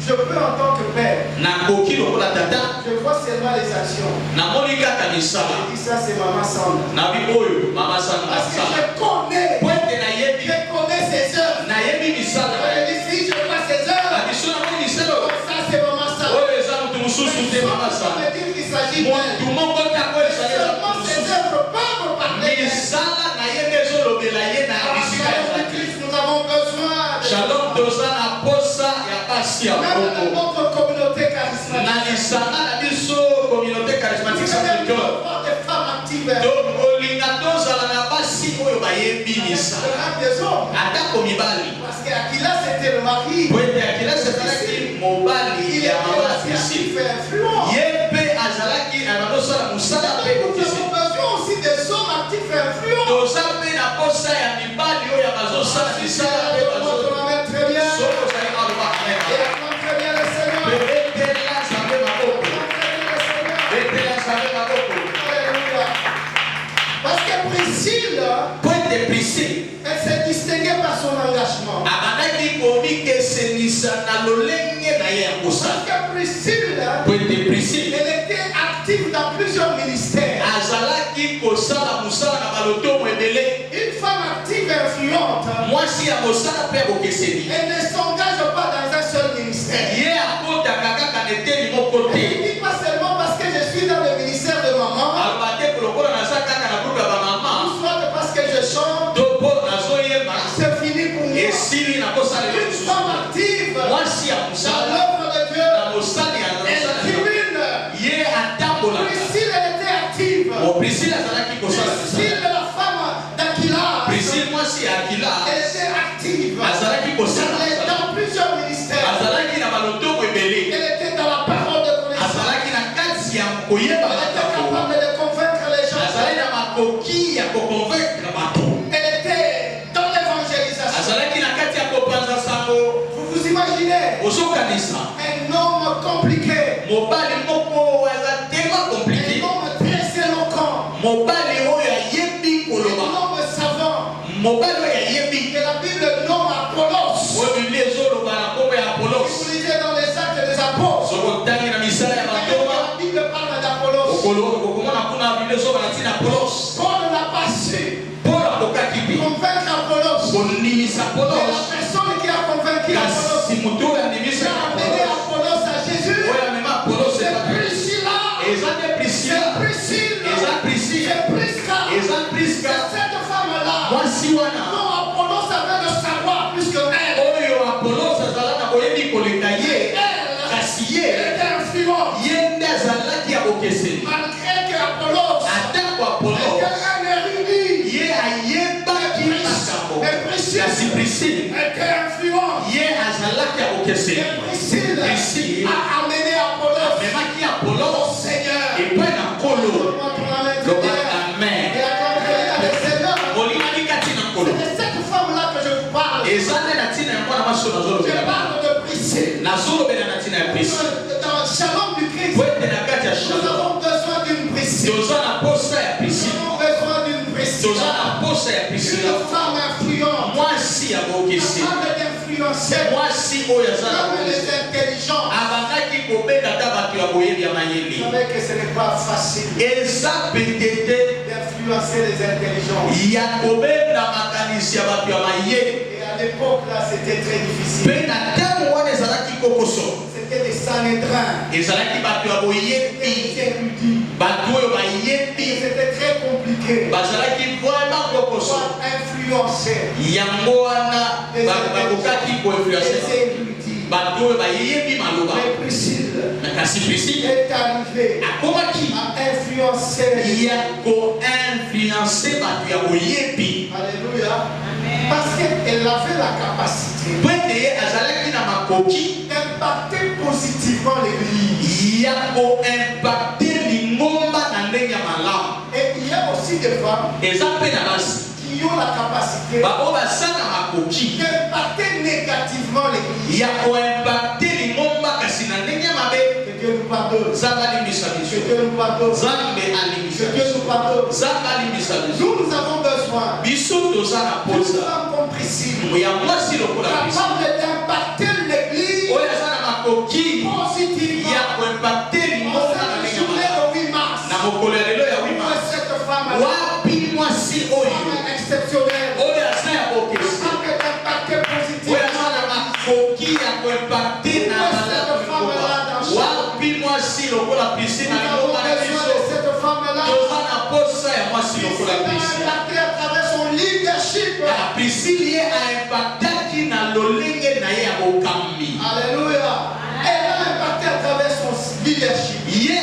Je peux en tant que père. nakoki lokola tata Je vois seulement les actions. namoni kaka Je misala dis ça, c'est maman Sandra. nabi oyo mama sanga Parce que asala je connais. po ete nayebi Je connais ses œuvres. nayebi misala Je dis si je vois ses œuvres. na biso namoni misala oyo Ça, c'est maman Sandra. oyo eza motu mosusu te mama Ça sanga veut dire qu'il s'agit d'elle. motu moko tako ezali eza Seulement motu ses mosusu œuvres peuvent parler d'elle. misala na ye nde ezolobela ye na Dans bisika le ezalaki Christ, nous avons besoin de shalom toza na posa ya pasi ya même dans bongo notre communauté na charismatique. lisanga na biso communauté charismatique Nous saint devons cœur avoir des femmes actives. donc olinga tozala na basi oyo bayebi Même misala des hommes. atako mibali Parce qu'Aquila, c'était le mari. po ete akilasi azalaki mobali Il ya était mama aussi krisi actif et influent. ye mpe azalaki bazosala mosala mpe Nous bokisi avons besoin aussi des hommes actifs et influents. toza mpe na posa ya mibali oyo bazosala misala mpe Montre la main très bien. soko ozali aloba Et acclame très bien le Seigneur. betela nzambe maboko Acclame très bien le Seigneur. betela nzambe maboko Alléluia. Parce que Priscille, po ete prisile elle s'est distinguée par son engagement. abandaki komikesenisa na lolenge na ye ya Parce kosala que Priscille, po ete prisile elle était active dans plusieurs ministères. azalaki kosala mosala na balotomo ebele Une femme active et influente, mwasi ya mosala mpe ya bokeseni elle ne s'engage pas dans un seul ministère. ye akotaka kaka na eteni moko Elle te ne dit pas seulement parce que je suis dans le ministère de maman, aloba te lokola naza kaka na buku ya bamama ou soit parce que je chante, to mpo nazoyeba c'est fini pour moi. esili nakosalela Une lisusu femme active mwasi ya dans mosala l'œuvre de Dieu, na mosali ya elle mosala culmine. ye atambolaka Priscille, elle était active. prisile azalaki kosala misala Priscille, la femme d'Aquila, prisile mwasi ya akila elle était active. azalaki kosala Elle est misala dans plusieurs ministères. azalaki na balotomo ebele Elle était dans la parole de connaissance. azalaki na kati ya koyeba Elle était makambo capable de convaincre les gens. azalaki na makoki ya koconvaincre bato Elle était dans l'évangélisation. azalaki na kati ya kopanza sango Vous vous imaginez ozokanisa un homme compliqué, mobali moko aza tema un komplike homme très éloquent, mobali oyo ayebi un koloba homme savant, mobali oyo ayebi que la Bible nomme Apollos. oyo biblia ezoloba na nkombo ya Si apolos vous lisez dans les actes des apôtres, sokotangi na misala ya bantoma la Bible parle d'Apollos. okomona kuna biblia ezoba na ntina apolos Paul n'a pas su mpona kokaki te convaincre Apollos. konimisa Mais apolos la personne qui a convaincu Apollos, kasi moto oyo qui andimisa a amené apolos Apollos à Jésus, oyo amema apolos c'est Priscilla, eza te c'est prisila Priscille, eza prisila c'est Prisca. eza priska Cette femme-là, mwasi wana dont Apollos avait le savoir plus que elle, oyo apolos azala na koyebi koleka ye elle kasi ye était influente. ye nde azalaki ya bokeseni Malgré que Apollos atako apolos était un érudit, ye ayebaki makambo mais Priscille kasi prisile était influente. ye azalaki ya bokeseni Et Priscille Priscille a amené Apollos amemaki au apolos Seigneur. epai na nkolo Montre la main loba très bien. amen Et accorde le Seigneur. molingani kati na nkolo C'est de cette femme-là que je vous parle. eza nde na ntina ya mwana mwasi oyo Je nazolobela parle de Priscille. nazolobela na ntina ya prisile Dans le shalom du Christ, po ete na kati ya nous shalom avons besoin d'une Priscille. toza na posa ya Nous prisile avons besoin d'une Priscille. toza na posa ya prisile Une femme influente. mwasi ya bokeseni Capable d'influencer. mwasi oyo aza na Comme les bokeseni intelligents. abandaki kobenda ata bato ya boyebi ya Vous mayele savez que ce n'est pas facile eza pete te d'influencer les intelligents. ya kobenda makanisi ya bato ya mayele Et à l'époque là, c'était très difficile. mpe na ntango wana ezalaki kokoso C'était des Sanhédrins. ezalaki bato ya Des boyebi érudits. bato oyo Et bayebi c'était très compliqué. bazalaki vraiment kokoso Pour influencer yango wana bakokaki koinfluence les érudits. bato oyo bayebi maloba Mais Priscille na kasi prisile est arrivée akomaki à influencer. ya koinfluence bato ya boyebi Alléluia. Parce qu'elle avait la capacité po ete ye azalaki na makoki d'impacter positivement l'église. Yako impacté l'ingomba na ndenge malam. Et il y a aussi des femmes qui ont la capacité d'impacter négativement l'église. Yako impacté l'ingomba kasi na ndenge mabe. Que Dieu nous pardonne. Zaba limbisa biso. Que Dieu nous pardonne. Zambe alimbisa Que Dieu biso. nous pardonne. Zaba limbisa biso. Nous avons besoin Biso tozana d'une posa. femme comme Priscille, Ya mwasi lokola biso. capable d'impacter l'église Oya zana makoki. positivement. Yako impacté On l'ingomba na s'est ndenge journée mabe. au 8 mars. Na mokolo ya lelo ya Où wima. est cette femme Wapi mwasi oyo. exceptionnelle, Oya zana ya kokesi. capable d'impacter Oya positivement. zana makoki ya koimpacte na malamu likoba. Wapi mwasi lokola piscine Nous na avons likoba na besoin biso. de cette femme-là. Toza na posa ya mwasi lokola Elle a piscine. impacté à travers son leadership. Na piscine ye aimpactaki na lolenge na ye ya bokambi. Alléluia. Elle a impacté à travers son leadership. Ye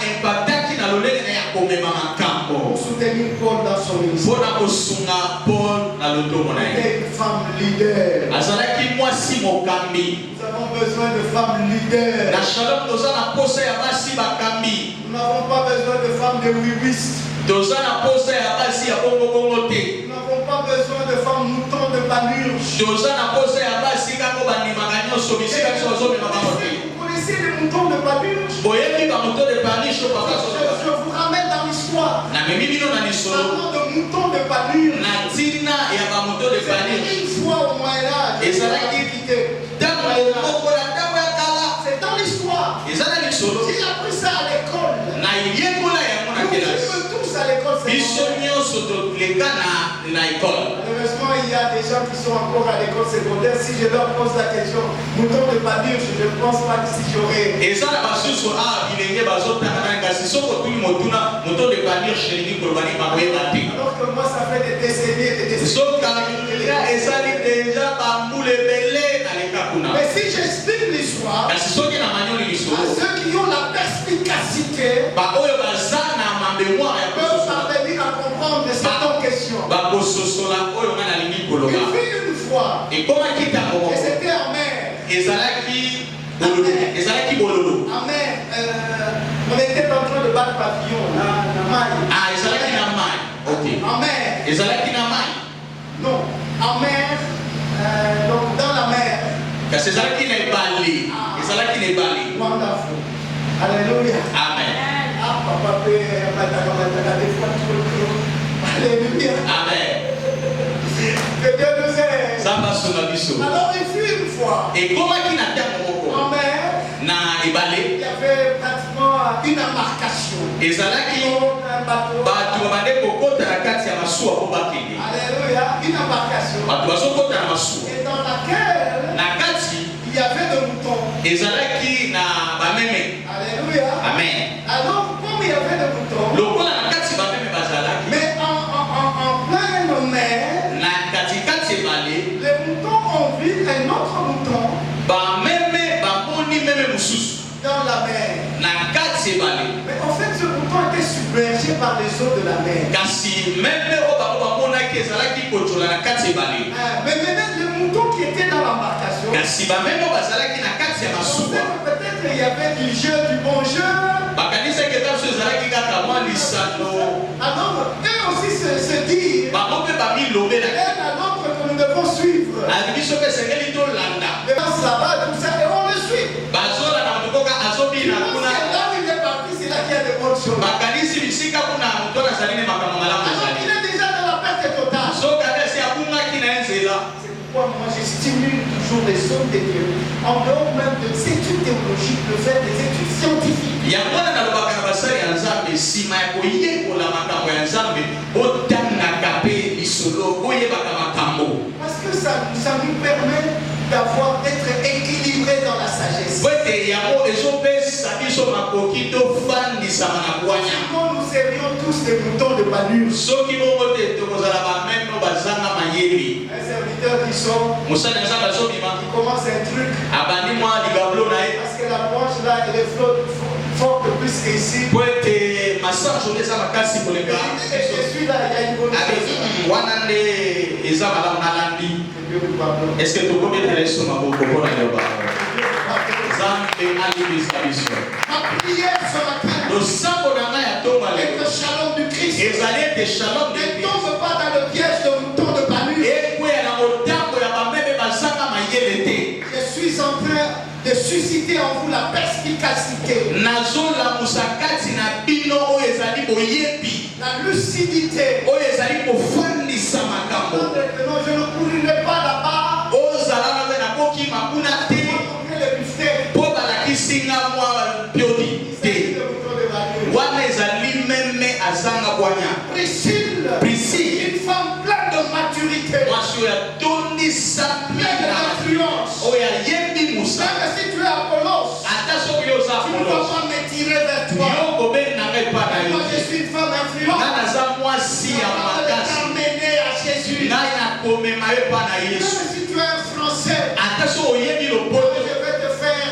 aimpactaki na lolenge na ye ya komema makambo. Pour soutenir Paul dans son ministère. Mpona kosunga Paul na lotomo na ye. Elle est une femme leader. Azalaki mwasi mokambi. Nous avons besoin de femmes leaders. Na Shalom toza na posa ya basi bakambi. Nous n'avons pas besoin de femmes de wiwistes. Toza na posa ya basi ya bongo te. Nous n'avons pas besoin de femmes moutons de panurge. Toza na posa ya basi kako bandimaka nyonso bisika biso bazomemaka mote. Vous connaissez les moutons de panurge? Boyebi bamoto de panisho Je papa vous ramène dans l'histoire. na memi bino na lisolo Parlons de moutons de panurge. na ntina ya bamoto de panisho Une fois au Moyen-Âge. Et ça l'a quitté. ntango moko na ntango ya kala C'est dans l'histoire. eza na lisolo J'ai appris ça à l'école. na yekola yango na Nous kelasi vivons tous à l'école. biso nyonso toleka na ekole. Malheureusement, il y a des gens qui sont encore à l'école secondaire. Si je leur pose la question, mouton de panurge, je ne pense pas que si j'aurais. eza na basusu a bilenge bazotanga na kasi soko tuli motuna moto de panisho elingi koloba ni bakoyeba te. Alors que moi, ça fait des décennies et des décennies. sokalinga ezali deja bambula ebele na leka kuna. Mais si j'explique l'histoire kasi soki na manyoli à lisolo ceux qui ont la perspicacité, baoyo baza na mamemoire ya peuvent kososola parvenir à comprendre certaines questions. bakososola oyo nga nalingi Il koloba fut une fois, ekomaki ntango et moko c'était en mer. ezalaki bololo En mer, on était en train de battre pavillon, la maille. ezalaki na mai ok En mer. ezalaki na mai Non, en mer, donc dans la mer. kasi ezalaki na ebale ezalaki na ebale. Wonderful. Alléluia. Amen. Ah, papa, des fois trop. Alléluia. Amen. Que Dieu nous aide. Zamba sunga biso Alors, il fut une fois, ekomaki na ntango moko en mer, na ebale il y avait pratiquement une embarcation. ezalaki Un bateau. bato babande kokota na kati ya masuwa po bakende Alléluia. Une embarcation. bato bazokota na masuwa Et dans laquelle na kati il y avait des moutons. ezalaki na bameme. Alléluia. Amen. Alors, comme il y avait des moutons, lokola na kati bameme bazalaki mais en pleine mer, na katikati ebale les moutons ont vu un autre mouton bameme bamoni meme mosusu dans la mer. na kati ebale Mais en fait, ce mouton était submergé par les eaux de la mer. kasi meme oyo bango bamonaki ezalaki kojola na kati ebale Mais même le mouton qui était dans l'embarcation, kasi bameme oyo bazalaki na kati ya on pensait masuwa que peut-être il y avait du jeu, du bon jeu. bakanisaki eza biso ezalaki kaka mwa lisano Alors, eux aussi se disent, bango mpe bamilobelaki l'un à l'autre que nous devons suivre. ali biso mpe esengeli tolanda Devant là-bas, tout ça, et on le suit. bazolanda moto koka azobina Parce kuna que là où il est parti, c'est là qu'il y a de bonnes choses. bakanisi bisika kuna moto nazali ne makambo malamu Alors ezali qu'il est déjà dans la perte totale. soki adesi abungaki na ye nzela. C'est pourquoi moi je stimule toujours les hommes de Dieu, en dehors même de ces études théologiques, de faire des études scientifiques. yango wana nalobaka na basali ya nzambe nsima ya koyekola makambo ya nzambe otangaka mpe lisolo oyebaka makambo Parce que ça nous permet d'être équilibré dans la sagesse. po ete yango ezopesa biso makoki tofandisama na bwanya. Sinon nous serions tous des moutons de panurge. soki bongo te tokozala bameme bazanga mayele. Un serviteur qui sort, mosali ya nzambe azobima qui commence un truc, abandi mwa ligablo na ye parce que la branche là, elle est forte plus qu'ici. po ete masanjo nde eza makasi koleka Et celui-là, il y a une bonne chose. wana nde eza malamu nalandi. Que Dieu nous pardonne. est ce que tokobetela yesu maboko mpona loba Que Dieu nous pardonne. Ma prière ce matin est que le shalom du Christ ne tombe pas dans le piège de mouton de Banu. Je suis en train de susciter en vous la perspicacité, la lucidité. Non, je ne courirai pas là-bas. Priscille, une femme pleine de maturité, pleine d'influence. Même si tu es Apollos, tu ne vas pas me tirer vers toi. Moi, je suis une femme influente. T'emmener à Jésus. Même si tu es un Français, je vais te faire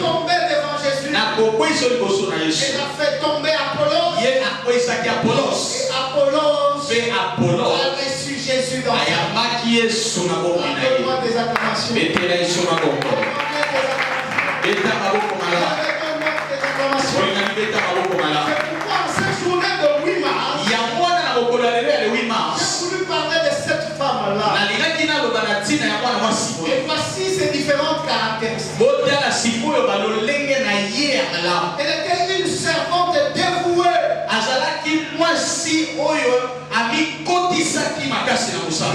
tomber devant Jésus. Il a fait tomber Apollos. Et Apollos a reçu Jésus dans sa vie. Donne-moi des acclamations. C'est pourquoi en cette journée de 8 mars, j'ai voulu parler de cette femme-là. Et voici ses différentes caractéristiques. Elle était une servante dévouée.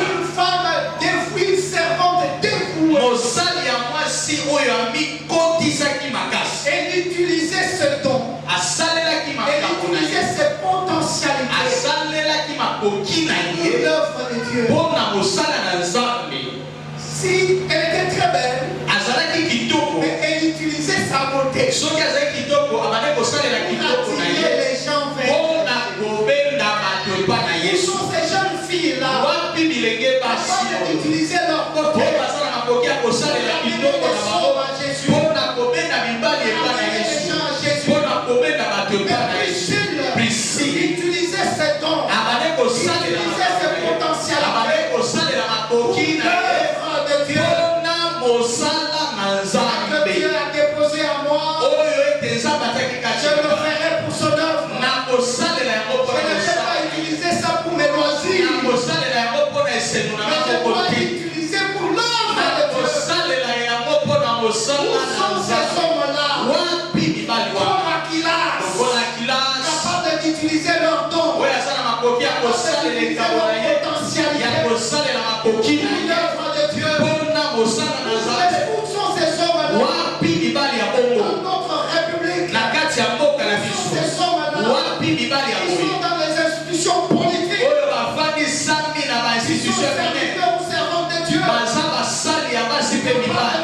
Une femme dévouée, une servante dévouée. Elle utilisait ce don. Elle utilisait ses potentialités pour l'œuvre de Dieu. Si elle était très belle, mais elle utilisait sa beauté pour attirer les gens vers elle. Où sont ces jeunes filles-là capables d'utiliser leur beauté pour amener les gens à Jésus, pour amener les gens à Jésus? Priscille utilisait ses dons, utilisait ses potentialités pour l'œuvre de Dieu. Que Dieu a déposé en moi, je le ferai pour son œuvre. Je ne vais pas utiliser ça pour mes loisirs, mais je dois l'utiliser pour l'œuvre de Dieu. Où sont ces hommes-là, comme Aquilas, capables d'utiliser leurs dons, capables d'utiliser leur potentialité pour l'œuvre de Dieu? Où sont ces hommes-là dans notre République? Où sont ces hommes-là qui sont dans les institutions politiques, qui sont serviteurs ou servantes de Dieu, capables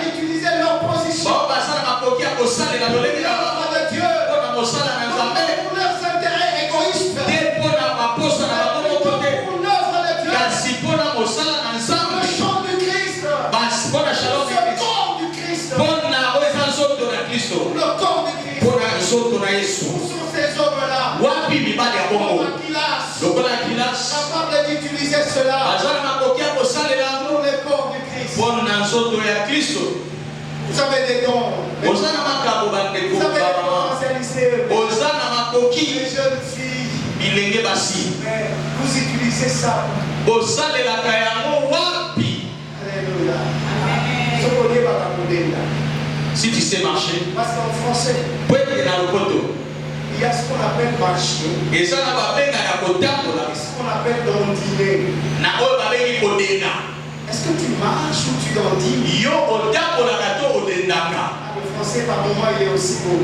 d'utiliser leur position pour l'œuvre de Dieu, pour leurs intérêts égoïstes, pour l'œuvre de Dieu? Le chant du Christ, ce corps du Christ, le corps du Christ. Où sont ces hommes-là comme Aquilas, capables d'utiliser cela pour le corps du Christ? Vous avez des dons. Vous avez des dons les jeunes filles. Mais vous utilisez ça. Alléluia. Si tu sais marcher, Parce qu'en français, il y a ce qu'on appelle marcher et ce qu'on appelle dandiner. Est-ce que tu marches ou tu dandines? Le français par moment il est aussi beau.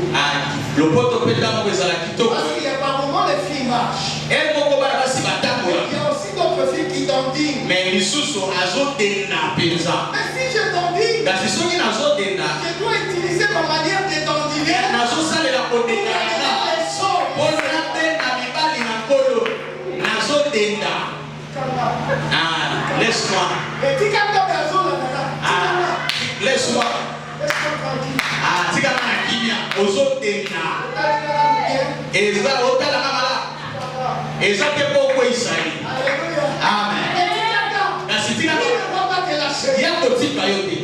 Parce qu'il y a par moment les filles marchent. Il y a aussi d'autres filles qui dandinent. Mais si je dandine, je dois utiliser ma manière de dandiner pour aider les autres. Laisse-moi. Laisse-moi.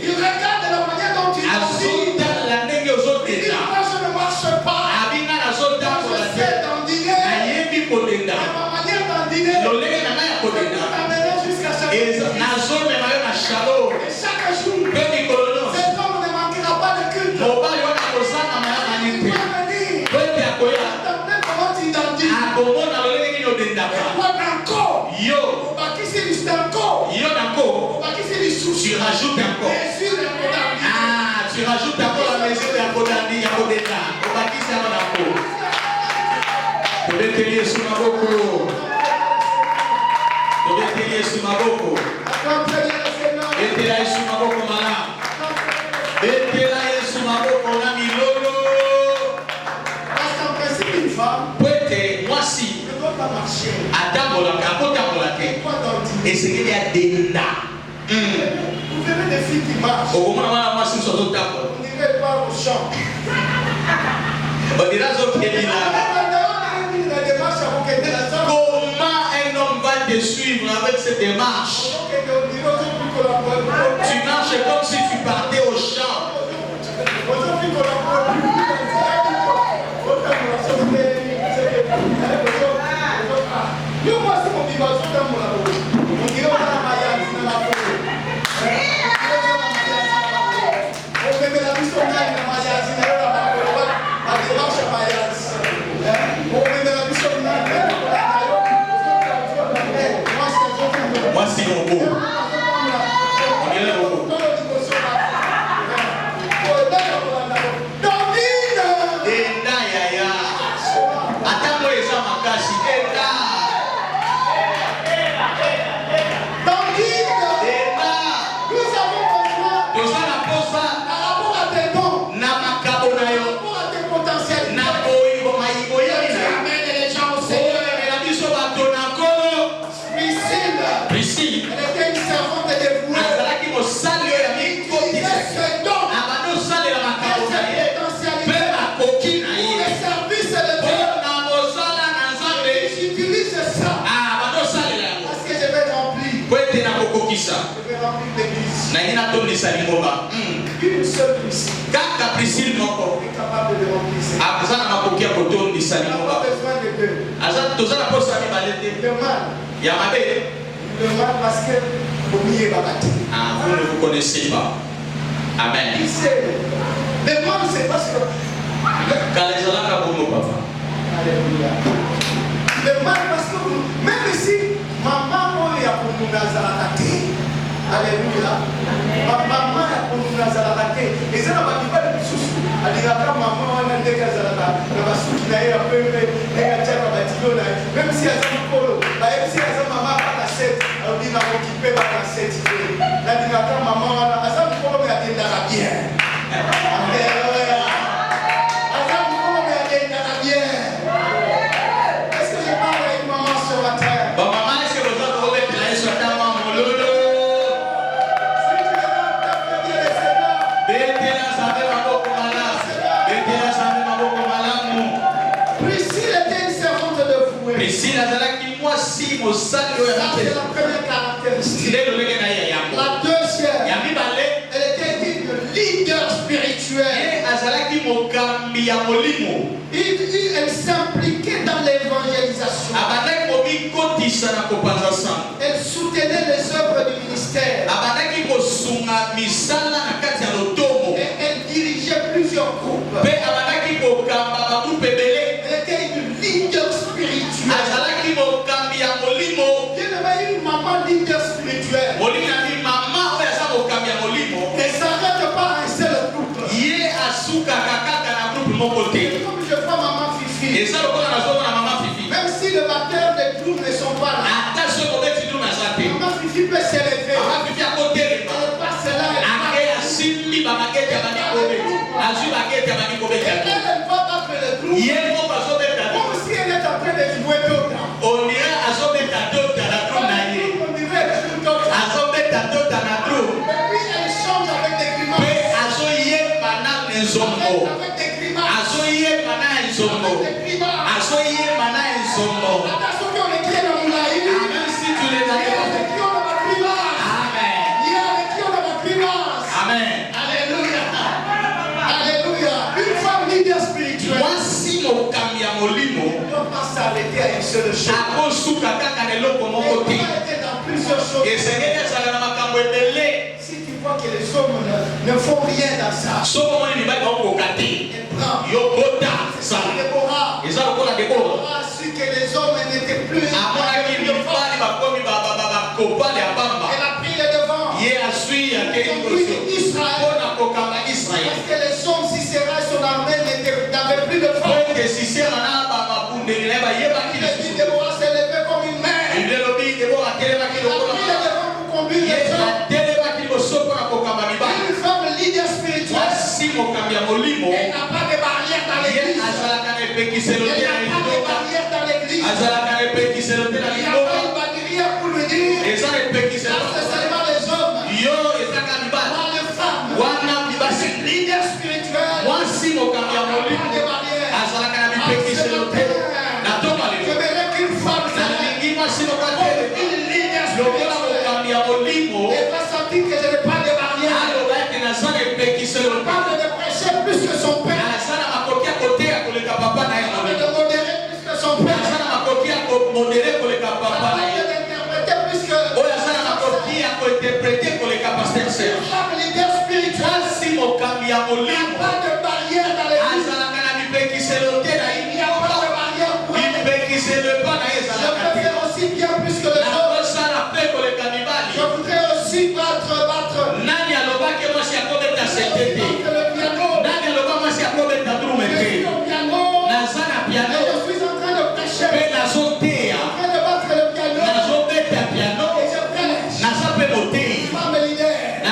Il regarde la manière dont tu Et chaque jour, mpe mikolo nyonso cet homme ne manquera pas de culte. mobali wana kozanga mayamani Il te va venir. po ete akoya Attendez comment tu identifies. akomona lolenge nini odendaka Toi, encore. yo On va qui c'est du encore. yo nako On va qui c'est du souci. tu rajoutes encore Jésus est mon ami. ah tu rajoutes encore la mesure ya kodandi ya kodenda obakisi yango nako tobeteli yesu maboko tobeteli yesu maboko Acclamez le Seigneur. betela yesu maboko malamu betela yesu maboko na milolo Parce qu'en principe, une femme po ete mwasi ne doit pas marcher. atambolaka akotambola te Quoi d'ordinaire? esengeli adenda Vous verrez des filles qui marchent. okomona mwana mwasi mosu azotambola On dirait pas au champ. odira azokebila comment un homme va te suivre avec cette démarche tu marches comme si tu partais au champ mwasi robo ongele robo denda yaya atango eza makasi denda denda toza na posa na makabo na yo na boyiboyebi na yo oyemela biso bato na nkolo prisile azalaki mosali oyo ya mikotisa abandi osalela makambo na ye mpe makoki na ye mpo na mosala na nzambe abandi osalela yango po ete nakokokisa nangi natondisa lingomba Une seule Priscille kaka prisile moko est capable de remplir ça. aza na makoki ya kotondisa On n'a lingomba pas besoin de deux. toza na posa mibale te Le mal, ya mabe parce que vous n'y êtes pas battu. vous ne vous connaissez pas amen Qui sait? Le mal, c'est parce que. kala ezalaka bongo papa Alléluia. Le mal, parce que même si maman est pour nous nazarate. Alléluia. Ma maman est pour nous nazarate. Et ça n'a pas dit pas de sous. alingaka mama wana ndenge azalaka na basuki na ye ya pembe ndenge atiaka batilo na ye même si aza mokolo bayebisi aza mama baka sete alobi nakokipe baka sete te nalingaka mama wana aza mokolo me akendaka bien alleluya aza mokolo me akendaka bien est-ce que je parle avec maman ce matin bamama ese boza kobetela yesu atama mololo betela nzambe maboko malamu betela nzambe maboko malamu. Priscille était une servante de fouet. Priscille azalaki mwasi mosali oyo Ça, c'est la première caractéristique. nde lolenge na ye ya yango La deuxième, ya mibale elle était une leader spirituel. ye azalaki mokambi ya molimo Elle s'impliquait dans l'évangélisation. abandaki komikotisa na kopanza sango Elle soutenait les œuvres du ministère. abandaki kosunga misala na kati ya lotomo Et elle dirigeait plusieurs groupes. mpe abandaki kokamba bagrupe ebele Elle était une leader spirituelle. azalaki mokambi ya molimo Dieu avait une maman leader spirituelle. molimo yabi mama oyo aza mokambi ya molimo Ne s'arrête pas à un seul groupe. ye asukaka kaka na grupe moko te Comme je vois maman Fifi. eza lokola nazomona mama fifi Même si les batteurs des groupes ne sont pas là. ata soki obeti drum aza te Maman Fifi peut s'élever. mama fifi akotelema Elle passe là, elle ake asimbi babakete ya bandi kobeti azwi bakete ya bandi kobeti Et yango elle va battre le groupe. ye moko azobeta Comme si elle est en train de jouer d'autres. ondire azobeta dota na drum na ye On dirait qu'elle joue d'autres. azobeta dota na drum Et puis elle change avec des mpe grimaces. azoyeba na enzombo Avec des grimaces. azoyeba na enzombo Avec des grimaces. azoyeba na enzombo Attention qu'on est qui est dans mon laïc. même si tu les Il y a as avec qui on a la grimace. amen Il y a avec qui on a la grimace. amen Alléluia. Alléluia. Une femme leader spirituelle mwasi mokambi ya molimo ne doit pas s'arrêter à une seule chose. akosuka kaka na eloko moko Elle te doit être dans plusieurs choses. esengeli ezala na makambo ebele Si tu que les hommes ne font rien dans ça. Elle prend. Déborah a su que les hommes n'étaient plus. Elle a pris le devant. Conduit Israël. Parce que les hommes, Sisera et son armée n'avaient plus de force. Déborah s'est levée comme une mère. Elle a pris le devant pour conduire les hommes. Une femme leader spirituelle. Elle n'a pas de barrière dans l'église. Il n'y a pas de barrière dans l'église. Il n'y a pas de barrière pour lui dire. C'est seulement les hommes. Pas les femmes. C'est leader spirituel. Il n'y a pas de barrière. Je verrai qu'une femme une leader spirituelle. Elle va sentir que je n'ai pas de barrière. Elle parle de prêcher plus que son père. Elle parle de modérer plus que son père. Elle parle d'interpréter plus que une femme leader spirituelle. Il n'y a pas de barrière dans l'église. Il n'y a pas de barrière pour elle. Je peux faire aussi bien plus que les autres. Je voudrais aussi battre le piano. Je suis en train de prêcher. En train de battre le piano. Et je prêche. Femme leader. En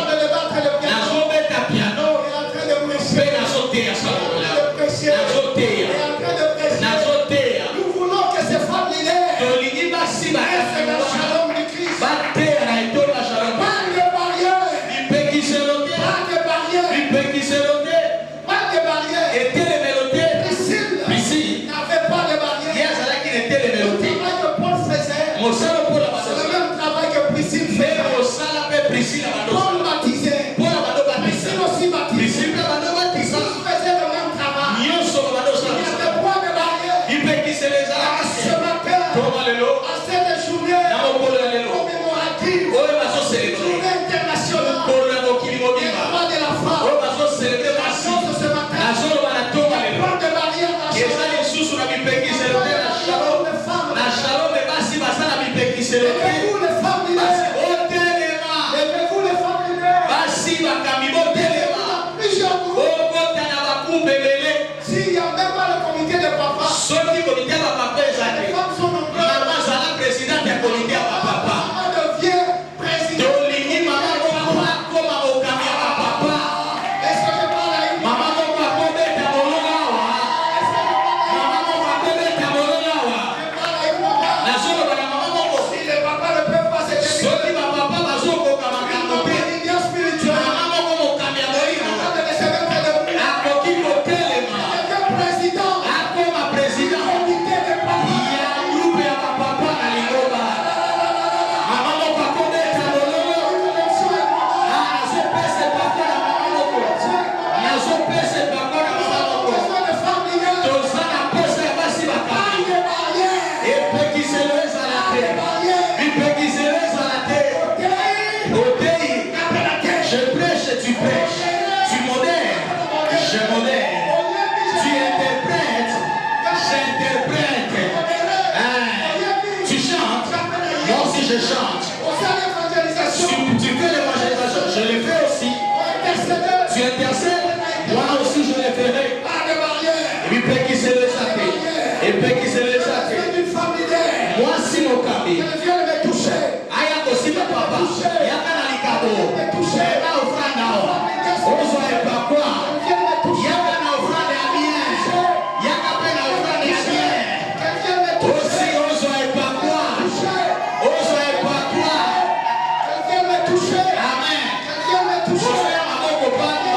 train de battre le piano. Et en train de prêcher. Et en train de prêcher. Nous voulons que ces femmes leaders restent dans le shalom du Christ. Pas de barrière. Priscille n'avait pas de barrière. Le travail que Paul faisait, c'est le même travail que Priscille faisait. Paul baptisait. Priscille aussi baptisait. Ils faisaient le même travail. Il n'y avait pas de barrière. Ce matin, à cette journée commémorative, journée internationale des droits de la femme, la chose ce matin, il n'y a pas de barrière dans ce monde. Levez-vous les femmes leaders. Levez-vous les femmes leaders. Plusieurs groupes. S'il n'y a même pas le comité de papa, les femmes sont nombreuses. Maman devient présidente. Est-ce que je parle à une maman? Si les papas ne peuvent pas se décider, le leader spirituel, le président, comité de papa. Je prêche et tu prêches. Tu modères, je modère. Tu interprètes, j'interprète. Tu chantes, moi aussi je chante. Tu fais l'évangélisation, je le fais aussi. Tu intercèdes, moi aussi je le ferai. Et puis peut qui se les athées. Et peut qui se les athées. Moi si mon cami. Aya aussi ma papa. Yaka na likabo. Eba ofranda o. Ozo epa kwa. Yaka na ofranda ya bien. Yaka pena ofranda ya bien. Aussi ozo epa kwa. Ozo epa kwa. Amen. Ozo ya maboko papa.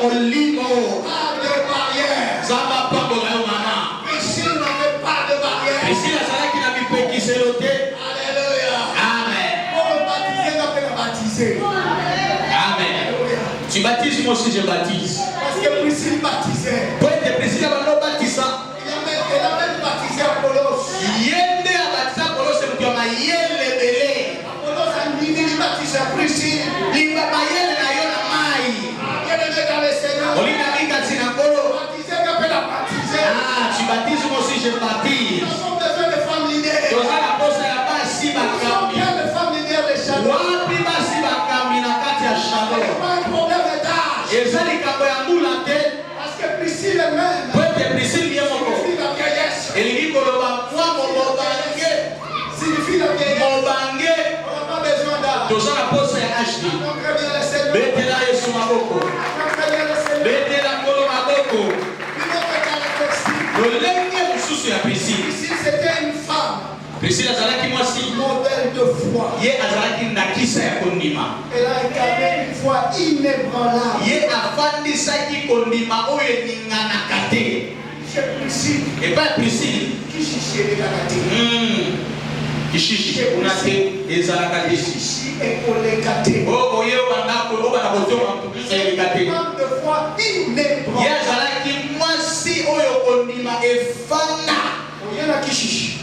Molimo. Pas de barrière. Zaba pambola yo mama. Priscille n'avait pas de barrière. Priscille azalaki na bipeki selote. Alléluia. Amen. Pour me baptiser, on peut me baptiser. Amen. Tu baptises, moi aussi je baptise. Parce que Priscille baptisait. Po ete Priscille banobatisa. Elle a même baptisé Apollos. Yende abatisa Apollos mutu ya mayele ebele. Apollos a nini baptisé Priscille. Limba mayele na yo na mai. Bien-aimé dans le Seigneur. Olinga mikati na nkolo. Baptisé, qu'appelle à baptiser. Ah, tu baptises moi aussi je baptise. Nous avons besoin de femmes leaders. Toza na posa ya basi Nous avons bakambi. besoin de femmes leaders de Shalom. Wapi basi bakambi na kati ya Ce n'est Shalom. pas un problème d'âge. Eza likambo ya mbula te. Parce que Priscille elle-même, Po ete Priscille ye moko. signifie la vieillesse. Elingi koloba mwa mobange. Signifie la vieillesse. Mobange. On n'a pas besoin d'âge. Toza na posa ya HD. Donc, très bien le Seigneur. Betela Yesu maboko. Donc, très bien le Seigneur. Betela nkolo maboko. Une autre caractéristique. Lolenge mosusu ya Priscille. Priscille, c'était une femme, Priscille azalaki mwasi. modèle de foi. Ye azalaki na kisa ya kondima. Elle a incarné une foi inébranlable. Ye afandisaki kondima oyo eninganaka te. Chez Priscille, Epai ya Priscille. qui chichait les caractéristiques. Kishishi kuna te ezalaka te. Chichi et Olégaté. Oye bandako oyo bana kozonga eleka te. Femme de foi Ye inébranlable. azalaki mwasi oyo kondima efanda. Oyena Kishishi.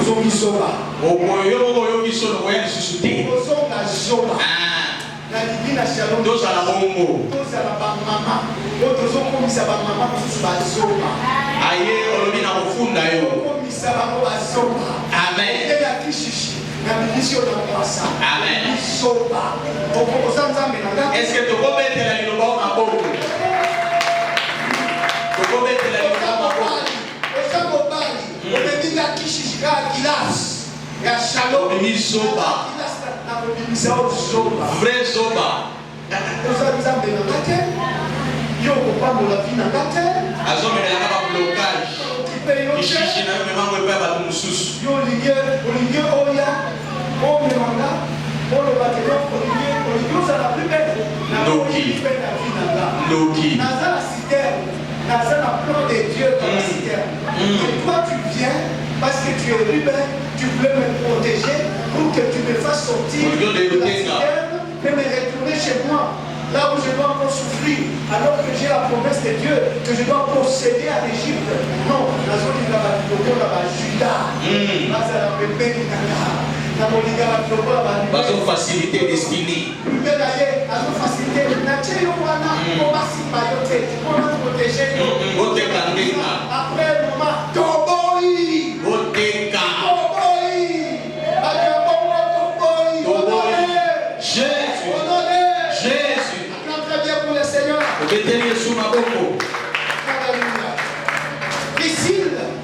Ozongi Zoba. Oyo moko oyoki solo koya lisusu te. Ozonga Zoba. Na libi na Shalom. Tozala bongo. Tozala ba mama. Oyo tozokomisa ba mama mosusu bazoba. Aye olobi na kofunda yo. Tozokomisa bango bazoba. Amen. Ndenge ya Kishishi. Na milisi oyo na mwasa. Amen. Zoba. Okokoza Nzambe na nga. Est-ce que tokobetela liloba o maboko? Tokobetela liloba o maboko. Oza mobali. Omeminga Kishishi kaka kilasi. Ya Shalom. Omemi zoba. Kilasi na kobimisa oyo zoba. Vrai zoba. Oza Nzambe na nga te. Yo kopambola vi na nga te. Azomelaka ba blocage. Okipe yo te. Kishishi na yo memango epai ya bato mosusu. Yo olingi oya omemanga olobaki yo olingi ozala plus belle na Ndoki. mpe na vi na nga Ndoki. naza na citerne naza na plan de Dieu dans la citerne et toi tu viens parce que tu es rebelle tu voulais me protéger pour que tu me fasses sortir de la citerne et me retourner chez moi là où je dois encore souffrir, alors que j'ai la promesse de Dieu, que je dois procéder à l'Égypte. Non, la zone de la Juda, la Pépé, la Moliga, la Bazo facilité destinée. la facilité. La Tchéyoana, on va s'y payoter, on va protéger. Après le moment, Toboi, Oteka. Jésus. Jésus. Obeteli Yesu maboko.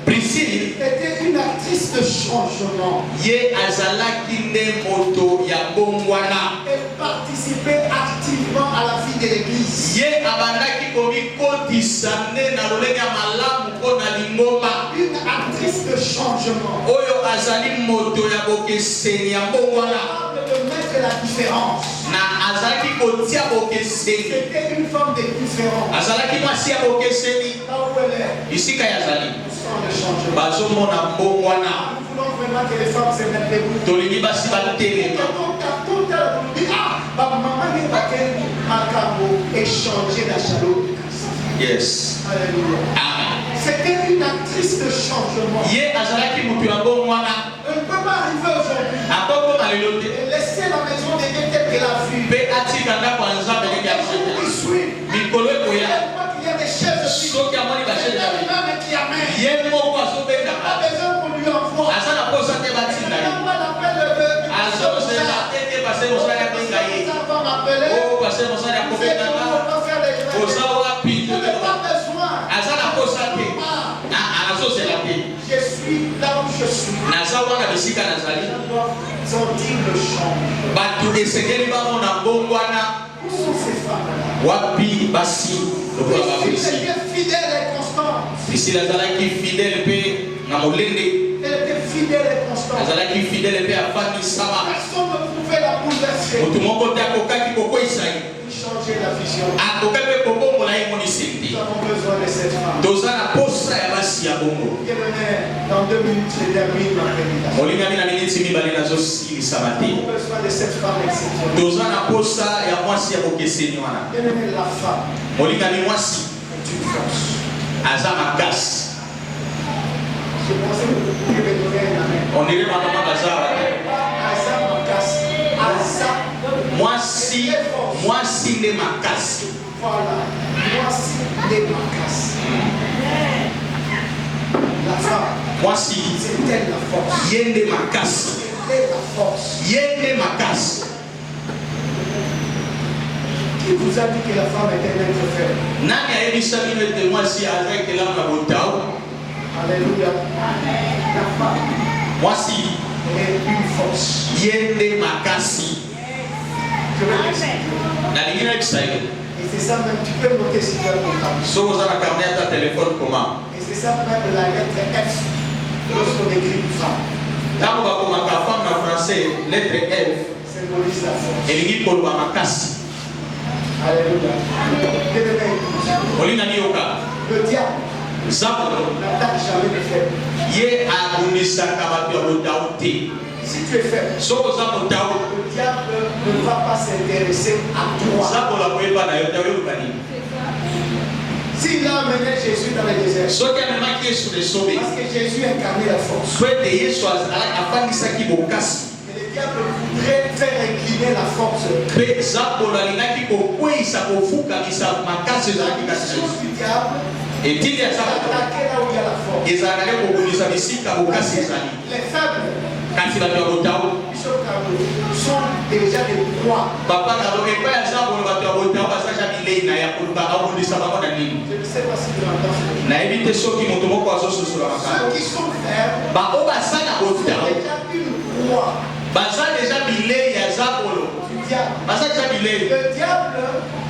Priscille était une artiste de changement. Ye azalaki nde moto ya bongwana. Elle participait activement à la vie de l'église. Ye abandaki komikotisa nde na lolenge ya malamu mpona lingomba. Une actrice de changement. Oyo azali moto ya bokeseni ya bongwana. De mettre la différence. Na azalaki kotia bokeseni. C'était une femme de différence. Azalaki mwasi ya bokeseni. Là où elle est. Bisika yazali. Nous sommes le changement. Bazomona bongwana. Nous voulons vraiment que les femmes se mettent debout. Tolingi basi batelema. Yes. Alléluia. Amen. C'était une actrice de changement. Ye azalaki moto ya bongwana. Elle ne peut pas arriver aujourd'hui Akokoma lelo te. et laisser la maison de Dieu telle qu'elle a vu. Mpe atika ndako ya nzambe ndenge Qui akoya. suit. Mikolo ekoya. Elle voit qu'il y a des chaises qui Soki amoni bashene Il y a na des femmes qui amènent. ye moko Pas azobengaka. besoin qu'on lui envoie. Aza na posa te batinda ye. Azozela ete pase mosala ya benga ye. O pase mosala ya kobengaka. Oza wapi? Aza na posa te. Azozela te. Je suis là où je suis. Naza wana bisika nazali. Je dois sentir le changement. Bato esengeli bamona mbongwana. Où sont ces femmes-là? Wapi basi lokola Priscille bapesi. était fidèle et constante. Priscille azalaki fidèle mpe na molende. Elle était fidèle et constante. Azalaki fidèle mpe afandisama. Personne ne pouvait la bouleverser. Moto moko te akokaki kokweyisa ye. Il changeait la vision. Akokaki mpe kobongola ye moniseli te. Nous avons besoin de cette femme. Toza na posa ya basi ya Nous bongo. Dans 2 minutes, je termine ma prédication. Molingami na miniti mibale nazosilisa mate. On a besoin de cette femme exceptionnelle. Toza na posa ya mwasi ya bokeseni wana. Bien-aimé, la femme Molingami mwasi est une force. aza makasi. Je pensais que vous pouviez me donner un amen. On dirait ma maman bazara. Asa Makasi. Asa. Mwasi nde makasi. Voilà. Voici les Makasi. La femme, Mwasi c'est elle la force. yende makasi. Elle est la force. Yende makasi. Qui vous a dit que la femme était un être faible? Nani ayebisa bino ete mwasi azalaki elanga na botao? Alléluia. La femme Mwasi est une force. yende makasi. Je vais l'expliquer. Nalingi nayebisa ye. Et c'est ça même, tu peux noter si tu as mon temps. Soki oza na carnet ya ta telefone koma. Et c'est ça même la lettre F lorsqu'on écrit une femme. Ntango bakomaka femme na français lettre F Symbolise la force. elingi koloba makasi. Alléluia. Bien-aimé, Olinga yoka le diable nzambo n'attaque jamais les faibles. ye abundisaka bato ya botao te. Si tu es faible, Soki oza motao le diable ne va pas s'intéresser à toi. nzambo la koyeba na yo te oyoka nini. S'il a amené Jésus dans le désert, Soki amemaki yesu na esobe parce que Jésus incarnait la force. po ete yesu afandisaki bokasi Et le diable voudrait faire incliner la force. mpe nzambo alingaki kokweyisa kofukamisa makasi ezalaki La kasi na chose yesu. du diable, etili ya c'est nzambo d'attaquer là où il y a la force. ezalaka nde kobundisa bisika bokasi ezali. Les faibles, kasi bato ya botao sont déjà des proies. papa kalo epai ya nzambo bato ya botao bazaja bilei na ya koluka abundisa bango na nini. Je ne sais pas si tu entends ce que je dis. nayebi te soki moto moko azososola Ceux makambo qui sont faibles, bango baza na c'est botao déjà une proie baza deja bilei ya nzambolo du diable. baza deja bilei. Le diable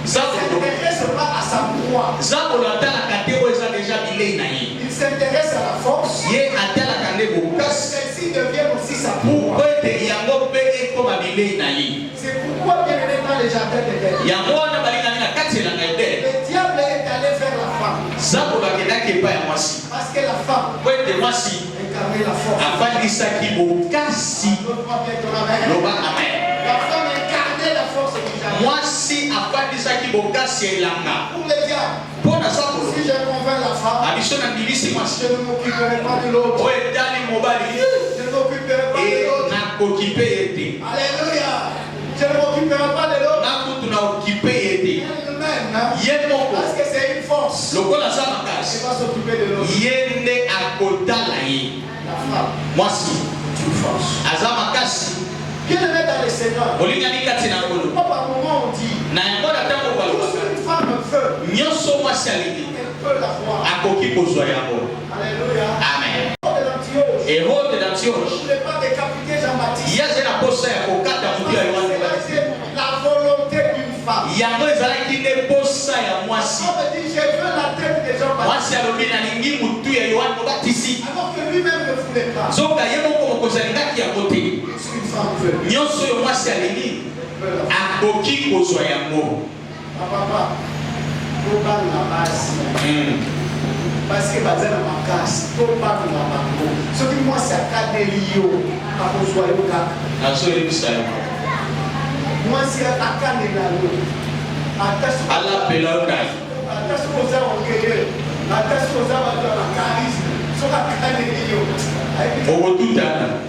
ne s'intéresse pas à sa proie. nzambolo atalaka te oyo eza deja bilei na ye. Il s'intéresse à la force. ye atalaka nde bokasi Celle-ci devient aussi sa po proie. ete yango mpe ekoma bilei na ye. C'est pourquoi bien aimé dans les jardins d'Éden, yango wana balingani na kati elanga ede le diable est allé vers la femme. nzambolo akendaki epai ya mwasi Parce que la femme po ete mwasi incarnait la force. afandisaki bokasi. Donne-moi bien ton amen. loba amen. La femme incarnait la force du jardin. mwasi afandisaki bokasi ya elanga Pour le diable, mpo na nzambolo si je convainc la femme, abiso na ndimisi mwasi je ne m'occuperai pas de l'autre. oyo etali mobali Je ne m'occuperai pas de l'autre. nakoki mpe ye te Alléluia. Je ne m'occuperai pas de l'autre. nakutu naokipe ye te Elle-même, hein, ye moko parce que c'est une force. lokola aza Elle makasi va s'occuper de l'autre. ye nde akotala ye. La femme, mwasi c'est une force. aza makasi Bien aimé dans le Seigneur. olingani kati na nkolo Pourquoi par moment on dit, na yango na ntango tout ce balobaka qu'une femme veut, nyonso mwasi alingi elle peut l'avoir. akoki kozwa yango. Alléluia. amen. Au de l'Antioche, erode na je ne antioche voulais pas décapiter Jean-Baptiste. ye aza na posa ya kokata motu ya yohane C'est Baptiste. la volonté d'une femme. yango ezalaki nde posa ya mwasi. On me dit, je veux la tête de Jean-Baptiste. mwasi alobi nalingi motu ya yohane mobatisi Alors que lui-même ne voulait pas. nzoka ye moko mokonzi alingaki yango te. Ce qu'une femme veut, nyonso oyo mwasi alingi veut la femme. akoki kozwa yango. Ah, papa, faut pas la base. Parce que baza na makasi, faut pas la bango. Ce qui moi c'est à Canelio, à Kosoyo Kaka. nazoyebisa yo Moi c'est à Canelalo. alapela yo ngai Attention aux orgueilleux. Attention aux amateurs de la charisme. Sur la Canelio. okotutana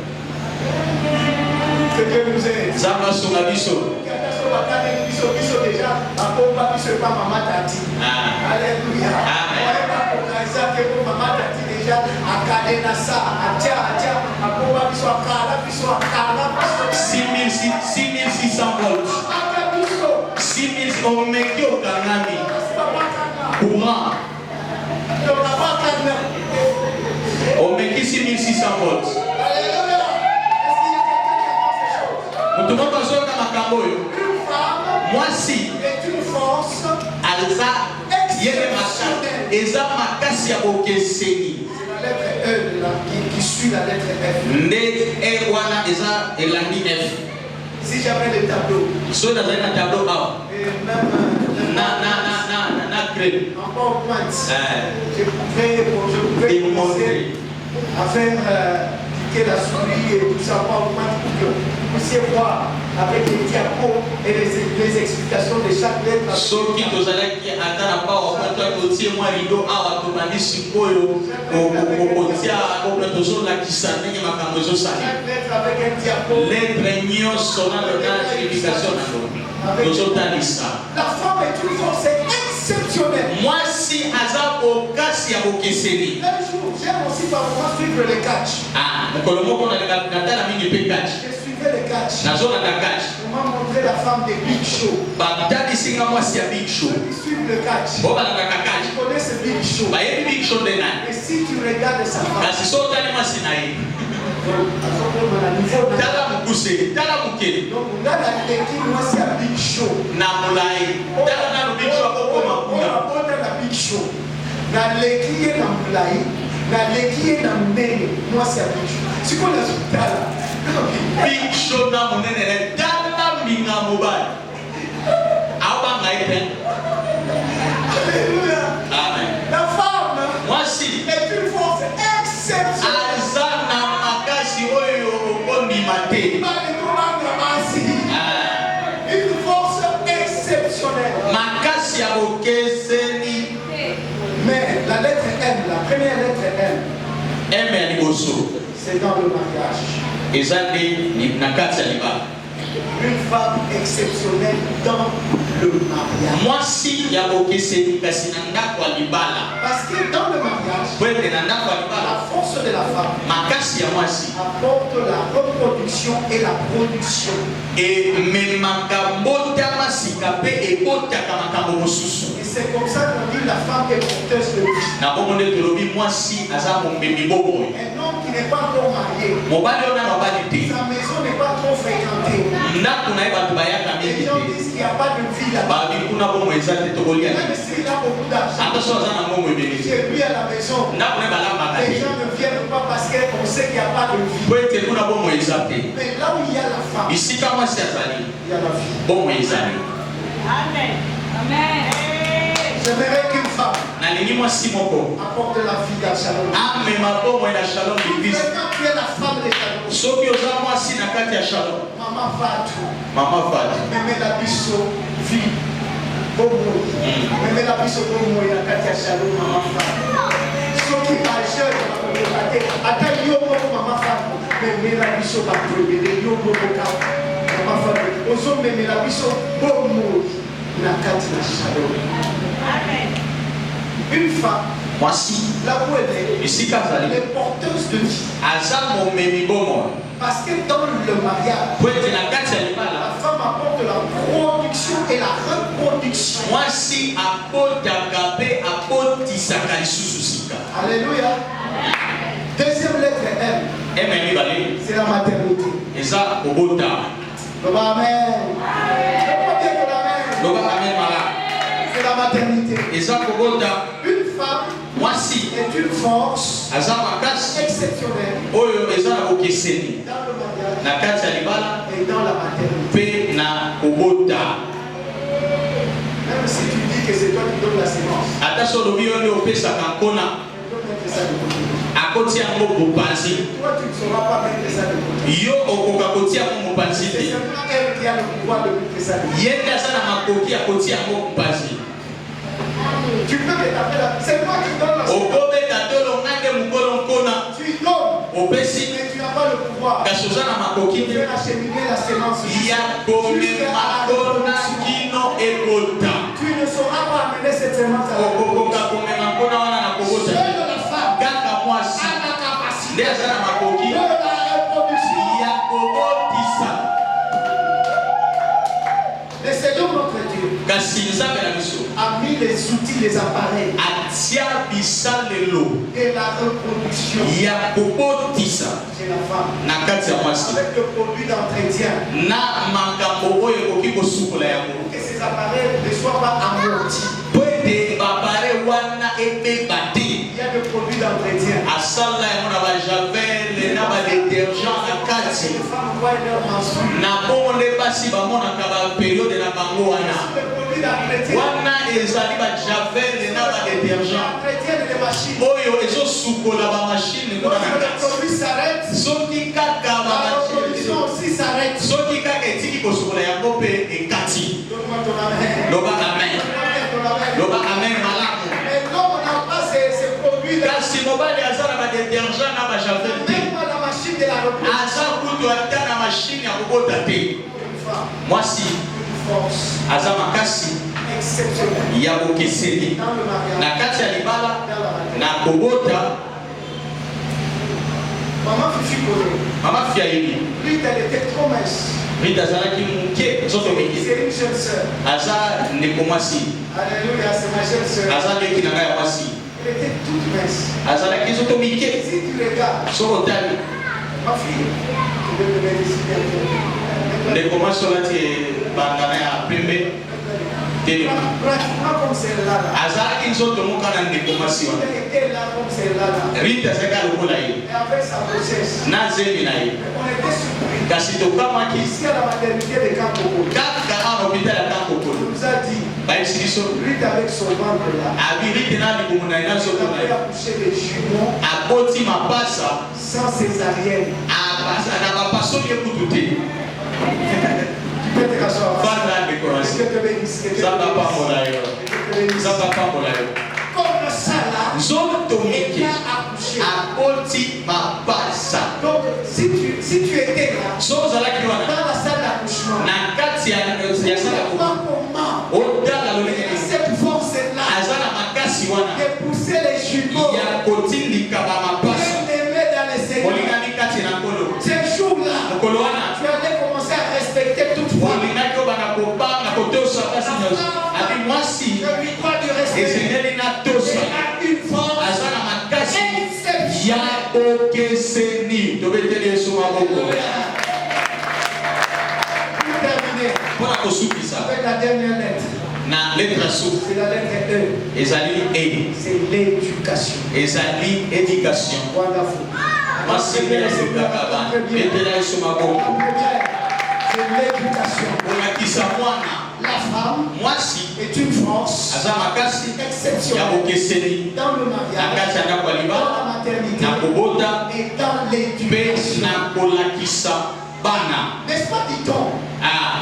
Que Dieu nous aide. nzambe asunga biso. Attention à Canelio, biso déjà. À Pomba, biso pas maman tati. Alléluia. Amen. Ouais, que maman t'a dit déjà à Kadena ça, à Tia, à Pomba, biso à Kala, biso à Kala, biso 6600 volts à biso. 6000 omeki okangami courant Donc avant Kadena. omeki 6600 volts. Alléluia. Est-ce qu'il y a quelqu'un qui entend ces choses? moto moko azoyoka makambo oyo. Une femme mwasi est une force. aza yele makasi eza makasi ya bokeseni. La lettre E de qui suit la lettre F. nde e wana eza elandi f. Si j'avais le tableau, so nazali na tableau awa et même na en PowerPoint. Je pouvais commencer à faire cliquer la souris et tout ça en PowerPoint pour que vous puissiez voir avec les diapos et les explications de chaque lettre. Chaque lettre avec un diapo. La femme est une force exceptionnelle. Moi, si Azar au cas, si à vos questions. Un jour, j'aime aussi parfois suivre les catchs. Je suivais les catchs. On m'a montré la femme des Big Show. Ceux qui suivent le catch. Ils connaissent Big Show. Et si tu regardes sa femme, donc on a la l'équipe, moi c'est un Big Show. On a la Big Show. Na l'équipe est dans Moulay. Na l'équipe est dans Mene. Moi c'est un Big Show. C'est quoi le résultat? Big Show na monene dala minga mobile. Alléluia. Amen. La femme Moi si est une force exceptionnelle. azana makasi oyo okondi mate. Une force exceptionnelle. Makasi ya bokeseni. Mais la lettre M, la première lettre M, Eme ya liboso. c'est dans le mariage. Ezali ni nakati ya libala. Une femme exceptionnelle dans le mariage. Mwasi ya bokeseni kasi na ndako ya libala. Parce que dans le mariage, Kwete na ndako ya libala. la force de la femme Makasi ya mwasi. apporte la reproduction et la production. Me makambo ta masika pe ebotaka makambo mosusu. Et c'est comme ça qu'on dit la femme est porteuse de vie. Na bongo nde tolobi mwasi aza mombemi boboyo. Un homme qui n'est pas encore marié, Mobali oyo nano abali te. sa maison n'est pas trop fréquentée. Ndako na ye bato bayaka Les mingi gens te. disent qu'il n'y a pas de vie là-bas. Babi kuna bomo eza te tokolia Même te. s'il a beaucoup d'argent, Ata so aza na mbongo ebele te. chez lui à la maison, Ndako na ye balambaka les te. gens ne viennent pas parce qu'on sait qu'il n'y a pas de vie. Po ete kuna bomo eza te. Mais là où il y a la femme, Bisika mwasi azali il y a la vie. bomo ezali. Amen. Amen. J'aimerais qu'une femme Nalingi mwasi moko apporte la vie dans Shalom. amema bomo na Shalom l'église. Vraiment, tu es la femme de Shalom. Soki oza mwasi na kati ya Shalom. Maman Fatou, Mama Fati. même la biso vie. Bomo. Même la biso bomo il y a Katia Shalom, maman Fatou. Ceux qui sont jeunes, attends, yo bomo maman Fatou. Même la biso va prévenir, yo bomo maman Fatou. Aux hommes, même la biso bomo na Katia Shalom. Amen. Une femme, Mwasi là où elle est, bisika elle azali est porteuse de vie. aza momemi bomo. Parce que dans le mariage, Po ete na kati ya la libala femme apporte la production et la reproduction. mwasi abotaka mpe abotisaka lisusu sika. Alléluia. Deuxième lettre M, Eme mibale c'est la maternité. eza kobota. Loba amen. Loba bien que l'amen. Loba amen mala. C'est la maternité. Eza kobota. Une femme Mwasi est une force aza makasi exceptionnelle oyo eza na bokeseni dans le mariage na kati ya libala et dans la maternité. mpe na kobota. Même si tu dis que c'est toi qui donnes la sémence, Ata so olobi oyo nde opesaka nkona tu peux mettre ça de côté. akoti yango bopanzi. Toi, tu ne sauras pas mettre ça de côté. Yo okoka kotia yango mopanzi C'est te. seulement elle qui a le pouvoir de mettre ça de côté. Ye nde aza na makoki ya kotia yango mopanzi. Tu peux me taper là. C'est moi qui donne la sémence. Okobeta tolo ngange mokolo nkona Tu donnes, opesi mais tu n'as pas le pouvoir. kasi oza na makoki Tu te peux acheminer la sémence ya komema nkona kino ekota. Tu ne sauras pas amener cette sémence à la Okokoka komema nkona wana na kobota te. Seule la femme Kaka mwasi a la capacité nde aza na makoki de la reproduction. ya kobotisa. Le Seigneur notre Dieu Kasi nzambe na biso a mis les outils, les appareils atia bisalelo de la reproduction ya kobotisa chez la femme. na kati ya mwasi Avec le produit d'entretien. na makambo oyo ekoki kosukola yango Que ces appareils ne soient pas amortis. po ete bapare wana ebeba te. Il y a des produits d'entretien. asala yango na bajavel na badetergent na kati makasi. les femmes voient leur menstrues. Na bongo nde basi bamonaka ba période na bango wana. Les produits d'entretien. Wana ezali ba javel na ba détergent. Entretiennent les machines. Oyo ezosukola ba machine kuna na Lorsque le kati. produit s'arrête, Soki kaka ba la machine reproduction aussi s'arrête. soki kaka etiki kosukola yango mpe ekati. Donne-moi ton amen. Loba amen. Donne-moi ton amen. Loba amen malamu. Mais l'homme n'a pas ces produits-là. Kasi mobali aza na ba détergent na ba javel te. Même pas la machine de la reproduction. Aza kutu ata na machine ya kobota te. Une femme, Mwasi une force aza makasi exceptionnelle ya bokeseni dans le mariage, na kati ya libala dans la maternité. na kobota. Maman Fifi Kolo, Mama fiaili lui, elle était trop mince. Rita azalaki moke nzoto mike C'est une jeune sœur. aza ndeko mwasi Alléluia, c'est ma jeune sœur. aza ndeki na ngai ya mwasi Elle était toute mince. azalaki nzoto Et mike si tu regardes, soko otali ma fille, tu veux me mettre ici bientôt. ndeko mwasi olati bandana ya pembe telema Pratiquement comme celle-là. Là. azalaki nzoto moka na ndeko mwasi wana Elle était là comme celle-là. Là. Rita azalaki lokola ye Et avec sa grossesse, na zemi na ye on était surpris. kasi tokamwaki Ici à la maternité de Kankoko, kaka na hôpital ya on kankokolo nous a dit, bayebisi biso Rite avec son ventre là, abi Rita na libumu na ye na elle nzoto na avait ye accouché des jumeaux aboti mapasa sans césarienne. na bapasoli ye kutu te Tu peux te rasseoir. fanda ndeko Que mwasi Dieu te bénisse. Que Dieu te nzambe bénisse. apambola yo Que Dieu te bénisse. nzambe apambola yo Comme ça là, nzoto elle mike a accouché. aboti mapasa Donc, si tu étais là, so ozalaki wana dans la salle d'accouchement, na kati ya tu sala ne vois comment otala lolenge cette force-là aza na makasi wana de pousser les jumeaux ya kotindika bamapasa bien-aimés dans les Seigneurs. olingami kati na nkolo Ces jours-là, mokolo wana tu allais commencer à respecter toute femme. olingaki obana kobanga kotosa kasi nyonso abi mwasi Je lui dois du respect. ezengeli na tosa Elle a une force aza na makasi exceptionnelle. ya okeseni tobeteli yesu maboko Pour terminer mpona kosukisa avec la dernière lettre, na letre ya suku c'est la lettre E. ezali e C'est l'éducation. ezali éducation Wonderful. mwasi nde alukaka bana betela yesu maboko C'est l'éducation. kolakisa mwana La femme mwasi est une force aza makasi ya exceptionnelle bokeseni dans le na mariage, kati ya ndako ya dans libala la maternité na kobota et dans mpe l'éducation. na kolakisa bana. N'est-ce pas, dit-on,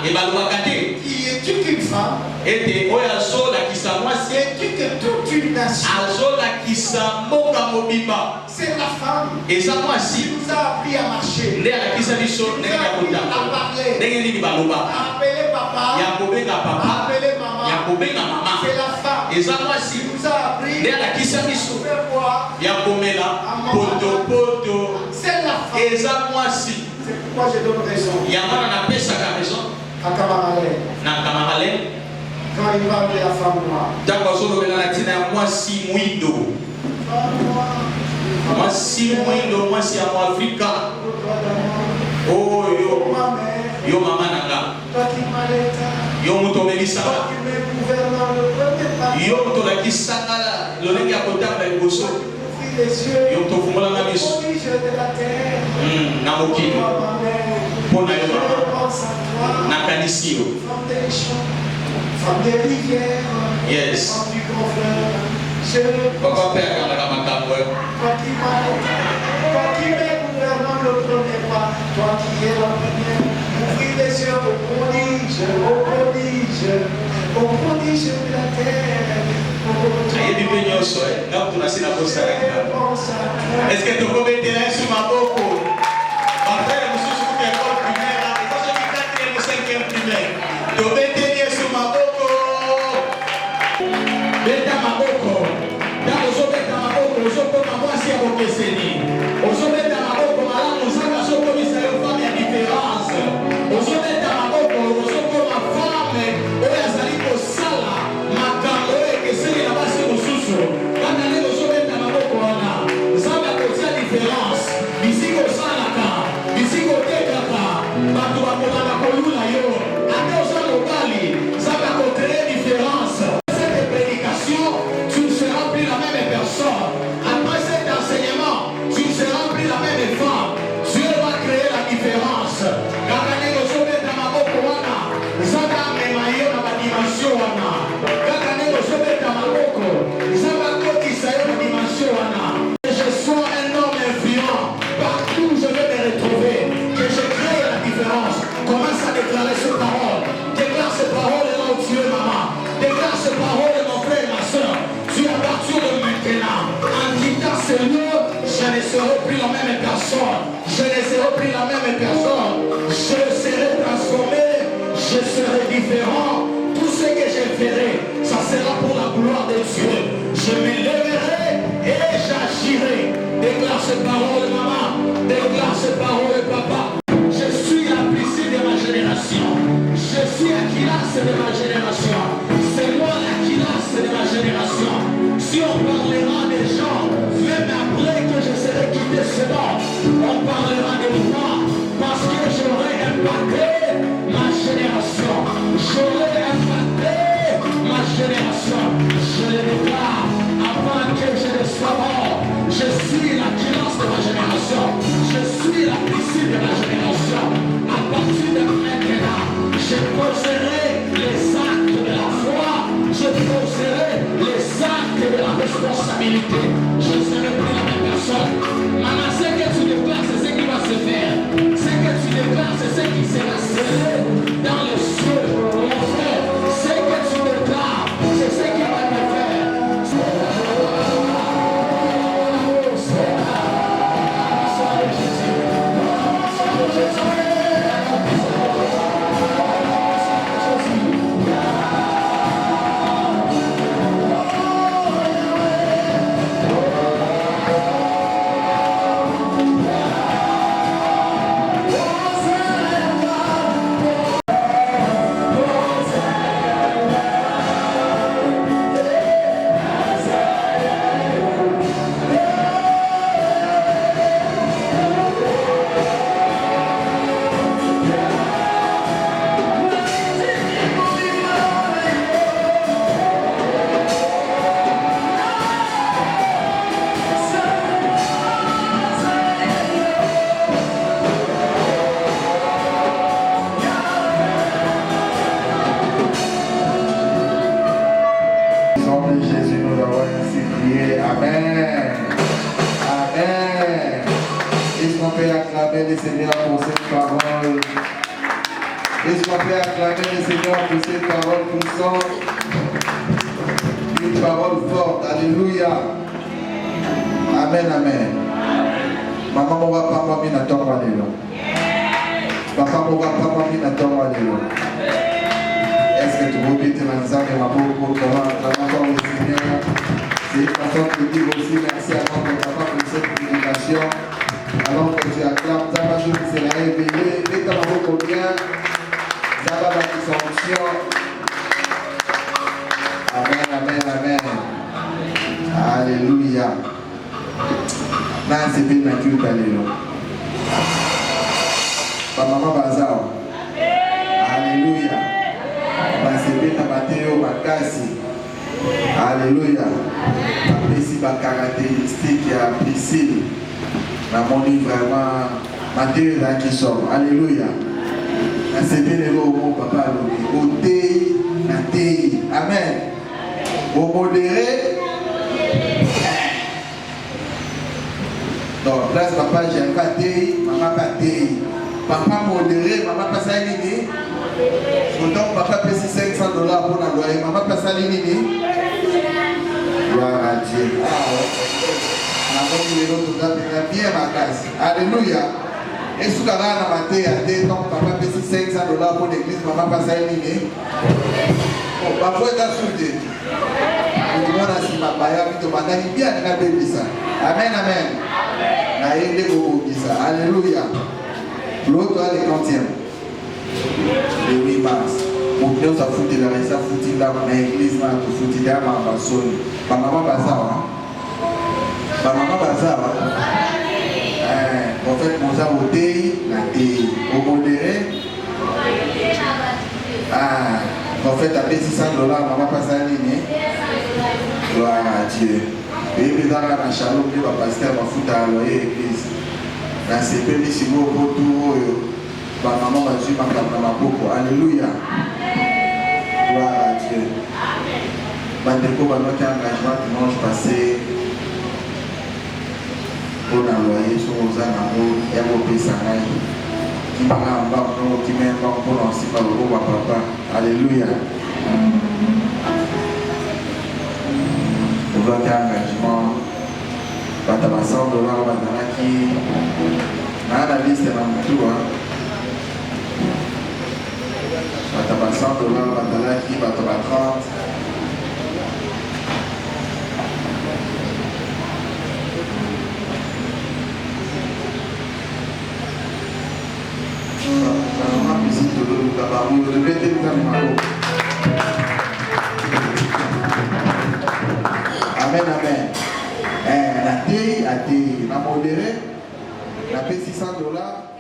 ebalobaka te qui éduque une femme, ete oyo azolakisa mwasi éduque toute une nation. azolakisa mboka mobimba C'est la femme eza qui mwasi nous a appris à marcher, nde alakisa biso ndenge ya kotambola ndenge nini baloba à appeler papa, ya kobenga à papa appeler ya maman. kobenga mama C'est la femme eza qui mwasi nous a appris nde alakisa à biso faire boire. ya komela potopoto C'est la femme. eza mwasi C'est pourquoi je donne raison yangana napesaka raison à Camaralais na kamarale quand il parle de la femme noire. ntango azolobela na ntina ya mwasi mwindo Femme noire, mwasi mwindo mwasi ya moafrika toi d'amour, oyo ma mère, yo mama na nga toi qui m'allaitas, yo moto toi omelisaka qui me gouverne dans le premier pas, yo moto olakisaka lolenge ya kotanga liboso ouvris les yeux, yo moto ofungolanga miso prodige de la terre, na mokili toi ma mère, mpo na yo je mama pense à toi, nakanisi yo femme des champs, femme des rivières, Yes. femme du grand fleuve, je pense papa mpe akangaka makambo yo toi qui m'allaitas, toi qui me gouverne dans le premier pas, toi qui es la première, ouvris les yeux au prodige de la terre, ayebi mpe nyonso nga kutu na se na kosalaka eske tokobetela yesu maboko bafrere mosusu kuta ekole primaire ekosoki 4e 5e primaire tobeteli yesu maboko beta maboko ntango ozobeta maboko ozokoma mwasi ya bokeseni ozobeta maboko malamu nzambe azokomisa yo femme ya différence ozobeta maboko ozokoma femme oyo azali kosala makambo oyo ekeseni na basi mosusu kaka ndenge ozobeta maboko wana nzambe akotia différence bisika osalaka bisika otekaka bato bakomaka kolula yo ate oza mobali nzambe akocrée différence. Cette prédication, tu ne seras plus la même personne. Après cet enseignement, tu ne seras plus la serai plus la même personne. Je ne serai plus la même personne. Je serai transformé. Je serai différent. Tout ce que je ferai, ça sera pour la gloire de Dieu. Je me lèverai et j'agirai. Déclare ces paroles, maman. Déclare ces paroles, papa. Je suis la piscine de ma génération. Je suis Aquilas de ma génération. C'est moi l'Aquilas de ma génération. Si on parlera des gens, même après que je serai quitté ce monde, on parlera de moi parce que j'aurai impacté ma génération. J'aurai impacté ma génération. Je le déclare avant que je ne sois mort. Je suis l'Aquilas de ma génération. Je suis la piscine de ma génération. À partir de maintenant, je poserai les actes de la foi. Je poserai les actes de la responsabilité. Je ne serai plus la même personne. Maman, ce que tu déclares, c'est ce qui va se faire. Ce que tu déclares, c'est ce qui sera scellé dans le ciel. Mon frère, ce que tu déclares, c'est ce qui va te faire. Le Seigneur pour cette parole. Est-ce qu'on peut acclamer le Seigneur pour cette parole puissante? Une parole forte. Alléluia. Amen, amen. Maman, on va pas moi bien attendre alléluia. Papa, on va pas moi bien attendre alléluia. Est-ce que tu veux bien te lancer dans ma bouche pour acclamer le Seigneur? C'est une façon de dire aussi merci à notre papa pour cette prédication. Alors que tu acclames, Zaba Jour qui sera éveillé, et ta maman combien, Zaba va qui sanction. Amen, amen, amen. Alléluia. Nan c'est bien la culte, alléluia. Pa maman Bazao. Alléluia. C'est bien la Mathéo Makasi. Alléluia. Ici, ma caractéristique à Priscille. Mon livre vraiment Matthieu là qui sort. Alléluia. C'était le mot papa au TI, la TI. Amen. Au modéré. Donc, place papa, j'aime pas TI, maman pas TI. Papa modéré, maman pas ça nini. Donc, papa paye $500 pour la loyer, maman pas ça nini. Gloire à Dieu. Bien ma classe. Alléluia. Et sous la rana maté à des donc papa paye $500 pour l'église, maman passe à une idée. Bon, parfois il a soudé. Tout le monde a si ma baya, vite au matin, il bien à la ça. Amen, amen. Alléluia. L'autre a les quantièmes. Le 8 mars. Mon père s'est foutu là, il s'est foutu là, dans l'église, il s'est foutu là, dans la zone. Ma maman bazar. Ma maman bazar. En fait, mon zar au TI, la TI. Au modéré. En fait, après $600, maman passe à ligne. Gloire à Dieu. Et puis dans la chaleur, le pasteur va foutre à loyer l'église. Dans ces pays, si vous retour, ma maman va suivre ma popo. Alléluia. Gloire à Dieu. Bandeko va notre engagement dimanche passé pour un loyer sur aux amours et au pays Sanaï. Qui parle en bas, qui met un banc pour lancer par le roi papa. Alléluia. Notre engagement Bata ba $100 bazalaki na la liste na mutu bata ba $100 bazalaki bato ba 30. Amen, amen. La thé, la modéré, la paix $600.